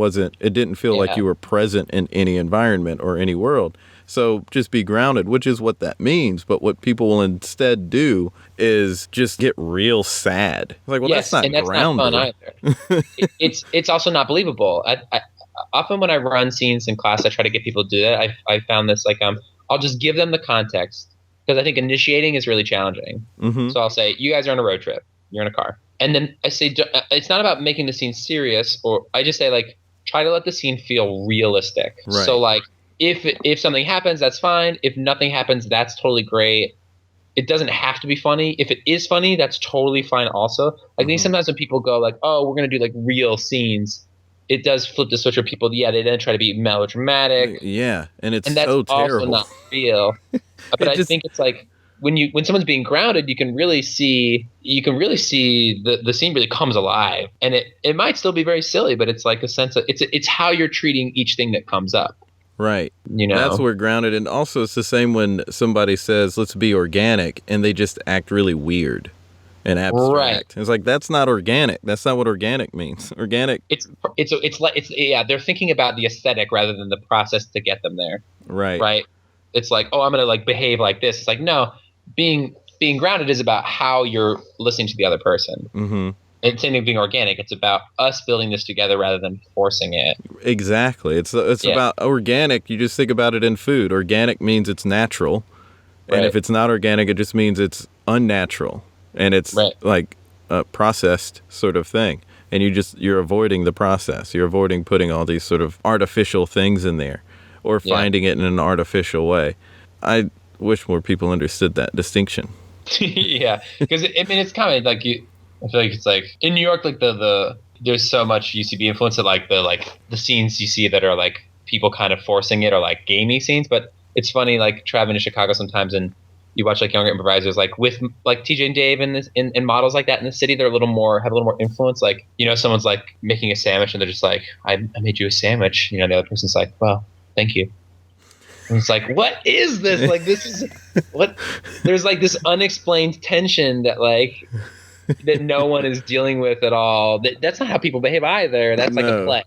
didn't feel like you were present in any environment or any world. So just be grounded, which is what that means. But what people will instead do is just get real sad. Like, well, that's not grounded. Not fun either. It's also not believable. I often when I run scenes in class, I try to get people to do that. I found this like I'll just give them the context because I think initiating is really challenging. So I'll say, you guys are on a road trip. You're in a car. And then I say, it's not about making the scene serious, or I just say like, try to let the scene feel realistic. Right. So like, if something happens, that's fine. If nothing happens, that's totally great. It doesn't have to be funny. If it is funny, that's totally fine also. Like I think sometimes when people go like, oh, we're going to do like real scenes, it does flip the switch where people, they then try to be melodramatic. Yeah, and that's so terrible. Also not real. But I think it's like when someone's being grounded, you can really see the scene really comes alive, and it might still be very silly, but it's like a sense of it's how you're treating each thing that comes up. Right. That's where grounded, and also it's the same when somebody says, let's be organic, and they just act really weird and abstract. Right. It's like, that's not organic. That's not what organic means. Organic. They're thinking about the aesthetic rather than the process to get them there. Right. Right. It's like, oh, I'm going to like behave like this. It's like, no, being grounded is about how you're listening to the other person. Mm-hmm. And same thing being organic. It's about us building this together rather than forcing it. Exactly. It's about organic. You just think about it in food. Organic means it's natural. And if it's not organic, it just means it's unnatural. And it's like a processed sort of thing. And you're avoiding the process. You're avoiding putting all these sort of artificial things in there or finding it in an artificial way. I wish more people understood that distinction. Yeah. Because, it's kind of like I feel like it's like in New York, like there's so much UCB influence that like the scenes you see that are like people kind of forcing it or like gamey scenes. But it's funny, like traveling to Chicago sometimes and you watch like younger improvisers, like with like TJ and Dave and models like that in the city, they're have a little more influence. Like, someone's like making a sandwich and they're just like, I made you a sandwich. The other person's like, well, thank you. And it's like, what is this? Like, this is what, there's like this unexplained tension that like, that no one is dealing with at all. That's not how people behave either. That's like a play,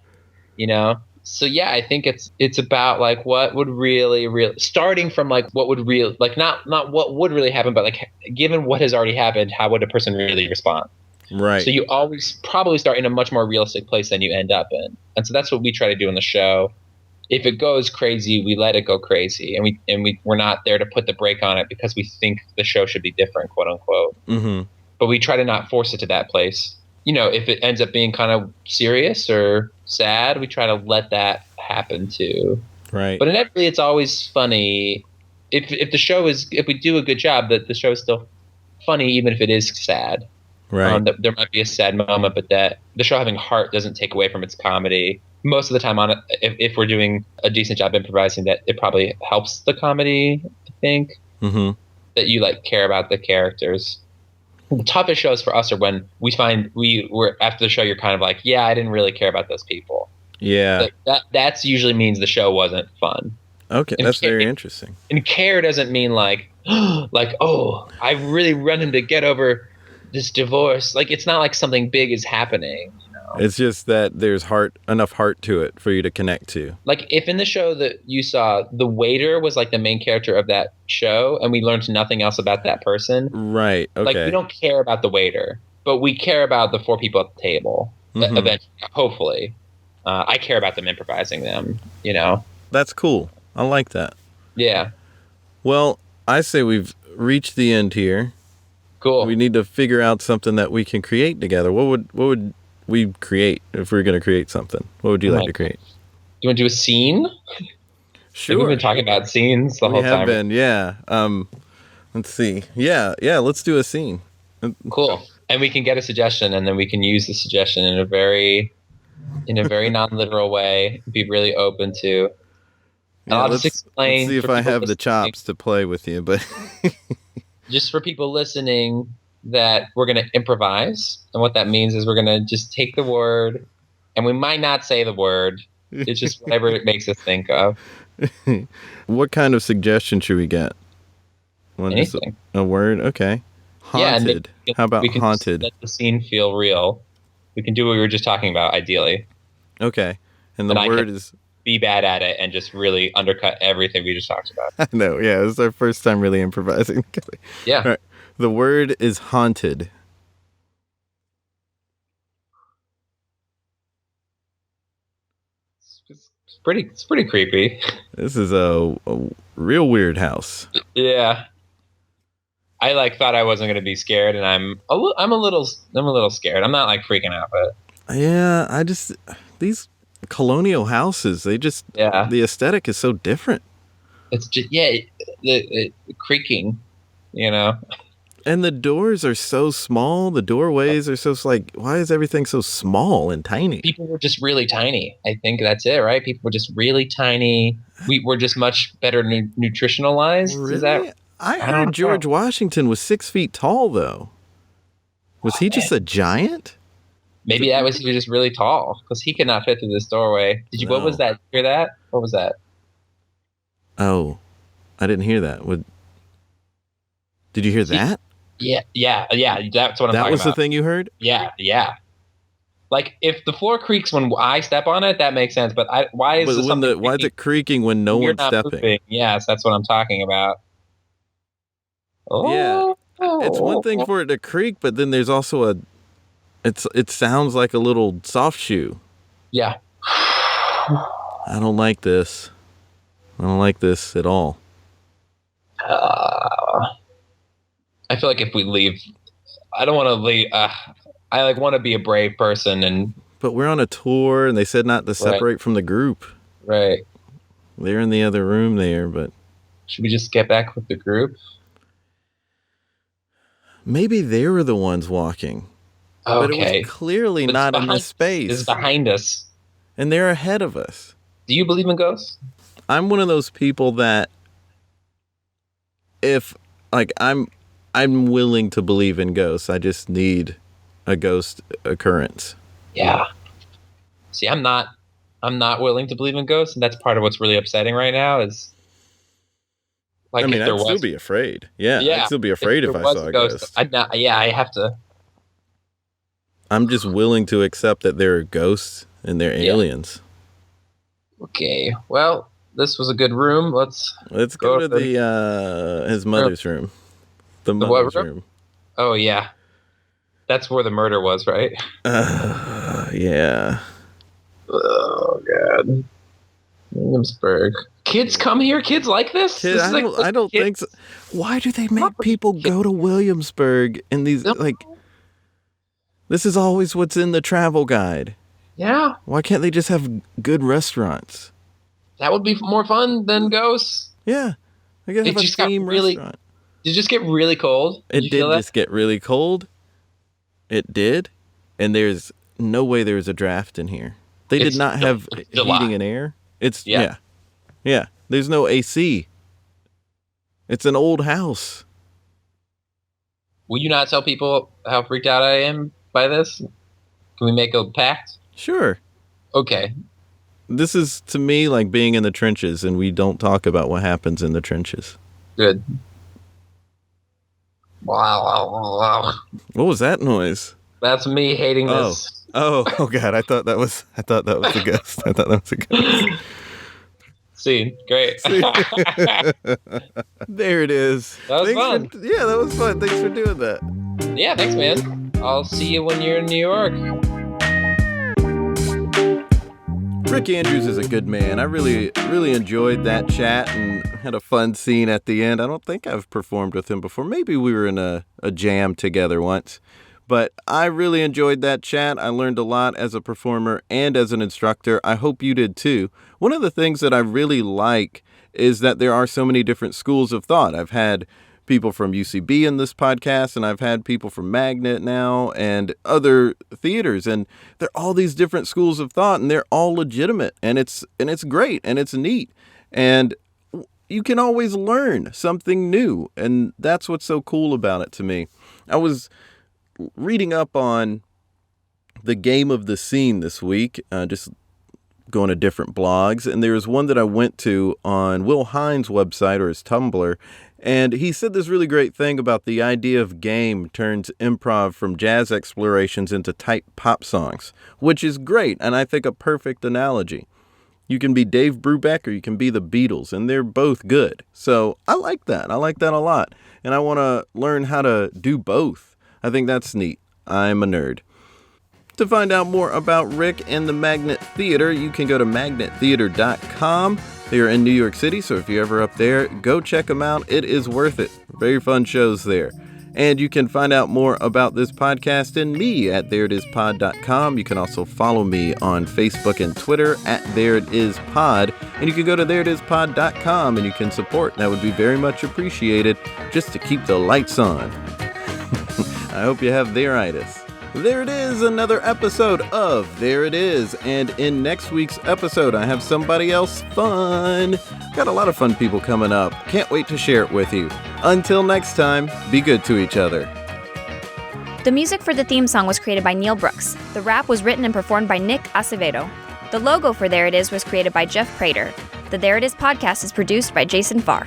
So yeah, I think it's about like what would really starting from like what would like not what would really happen, but like given what has already happened, how would a person really respond? Right. So you always probably start in a much more realistic place than you end up in, and so that's what we try to do in the show. If it goes crazy, we let it go crazy, and we're not there to put the brake on it because we think the show should be different, quote unquote. Mm-hmm. But we try to not force it to that place. If it ends up being kind of serious or sad, we try to let that happen too. Right. But inevitably, it's always funny if the show is, if we do a good job, that the show is still funny, even if it is sad. Right. There might be a sad moment, but that the show having heart doesn't take away from its comedy. Most of the time, if we're doing a decent job improvising, that it probably helps the comedy. I think that you like care about the characters. The toughest shows for us are when we find we're after the show, you're kind of like, yeah, I didn't really care about those people. Yeah. That's usually means the show wasn't fun. Okay, that's very interesting. And care doesn't mean like, like, oh, I really run him to get over this divorce. Like, it's not like something big is happening. You know? It's just that there's enough heart to it for you to connect to. Like, if in the show that you saw, the waiter was like the main character of that show, and we learned nothing else about that person. Right. Okay. Like, we don't care about the waiter, but we care about the 4 people at the table. Eventually, hopefully, I care about them improvising them. You know. That's cool. I like that. Yeah. Well, I say we've reached the end here. Cool. We need to figure out something that we can create together. What would we create if we were going to create something? What would you like to create? Do you want to do a scene? Sure. We've been talking about scenes the whole time. We have been, yeah. Let's see. Yeah, let's do a scene. Cool. And we can get a suggestion, and then we can use the suggestion in a very non-literal way. Be really open to. Yeah, I'll just explain. Let's see if I have the chops to play with you, but just for people listening, that we're going to improvise, and what that means is we're going to just take the word, and we might not say the word. It's just whatever it makes us think of. What kind of suggestion should we get? Anything. A word? Okay. Haunted. Yeah, how about we can haunted? Let the scene feel real. We can do what we were just talking about, ideally. Okay. And the word is... be bad at it and just really undercut everything we just talked about. I know, yeah. This is our first time really improvising. Yeah. All right. The word is haunted. It's pretty creepy. This is a real weird house. Yeah. I thought I wasn't going to be scared, and I'm a little scared. I'm not like freaking out, but yeah, these colonial houses, the aesthetic is so different. It's just the creaking, you know. And the doors are so small. The doorways are so like, why is everything so small and tiny? People were just really tiny. I think that's it, right? People were just really tiny. We were just much better nutritionalized. Really? Is that? I heard George Washington was 6 feet tall, though. Was he just a giant? Maybe he was just really tall because he could not fit through this doorway. No. What was that? Hear that? What was that? Oh, I didn't hear that. Did you hear that? Yeah. That's what I'm talking about. That was the thing you heard? Yeah. Like if the floor creaks when I step on it, that makes sense. But why is it creaking when no one's stepping? Moving? Yes, that's what I'm talking about. Oh. Yeah, it's one thing for it to creak, but then there's also it sounds like a little soft shoe. Yeah. I don't like this. I don't like this at all. I feel like if we leave, I don't want to leave. I want to be a brave person, but we're on a tour, and they said not to separate from the group. Right. They're in the other room there, but should we just get back with the group? Maybe they were the ones walking. Okay. But it was clearly not in the space. It's behind us. And they're ahead of us. Do you believe in ghosts? I'm one of those people that I'm willing to believe in ghosts. I just need a ghost occurrence. Yeah. See, I'm not willing to believe in ghosts, and that's part of what's really upsetting right now is like I'd still be afraid. Yeah, I'd still be afraid if I saw a ghost. I have to. I'm just willing to accept that there are ghosts and they're aliens. Okay. Well, this was a good room. Let's go to the his mother's room. The mother's room. Oh yeah. That's where the murder was, right? Yeah. Oh god. Williamsburg. Kids come here? Kids like this? I don't think so. Why do they make people go to Williamsburg in these this is always what's in the travel guide. Yeah. Why can't they just have good restaurants? That would be more fun than ghosts. Yeah. I gotta have a theme restaurant. Did it just get really cold? It did just get really cold. It did. And there's no way there's a draft in here. They did not have heating and air. Yeah. There's no AC. It's an old house. Will you not tell people how freaked out I am by this? Can we make a pact? Sure. Okay. This is, to me, like being in the trenches, and we don't talk about what happens in the trenches. Good. Wow. What was that noise? That's me hating this. Oh God! I thought that was a ghost. I thought that was a ghost. See, great. There it is. That was fun. That was fun. Thanks for doing that. Yeah, thanks, man. I'll see you when you're in New York. Rick Andrews is a good man. I really enjoyed that chat and had a fun scene at the end. I don't think I've performed with him before. Maybe we were in a jam together once. But I really enjoyed that chat. I learned a lot as a performer and as an instructor. I hope you did too. One of the things that I really like is that there are so many different schools of thought. I've had people from UCB in this podcast, and I've had people from Magnet now and other theaters, and they're all these different schools of thought, and they're all legitimate, and it's great, and it's neat, and you can always learn something new, and that's what's so cool about it to me. I was reading up on the game of the scene this week, just going to different blogs, and there was one that I went to on Will Hines' website or his Tumblr, and he said this really great thing about the idea of game turns improv from jazz explorations into tight pop songs, which is great, and I think a perfect analogy. You can be Dave Brubeck or you can be the Beatles, and they're both good. So I like that. I like that a lot, and I want to learn how to do both. I think that's neat. I'm a nerd. To find out more about Rick and the Magnet Theater, you can go to magnettheater.com. They are in New York City, so if you're ever up there, go check them out. It is worth it. Very fun shows there. And you can find out more about this podcast and me at thereitispod.com. You can also follow me on Facebook and Twitter at thereitispod. And you can go to thereitispod.com and you can support. That would be very much appreciated just to keep the lights on. I hope you have theoritis. There it is, another episode of There It Is. And in next week's episode, I have somebody else fun. Got a lot of fun people coming up. Can't wait to share it with you. Until next time, be good to each other. The music for the theme song was created by Neil Brooks. The rap was written and performed by Nick Acevedo. The logo for There It Is was created by Jeff Prater. The There It Is podcast is produced by Jason Farr.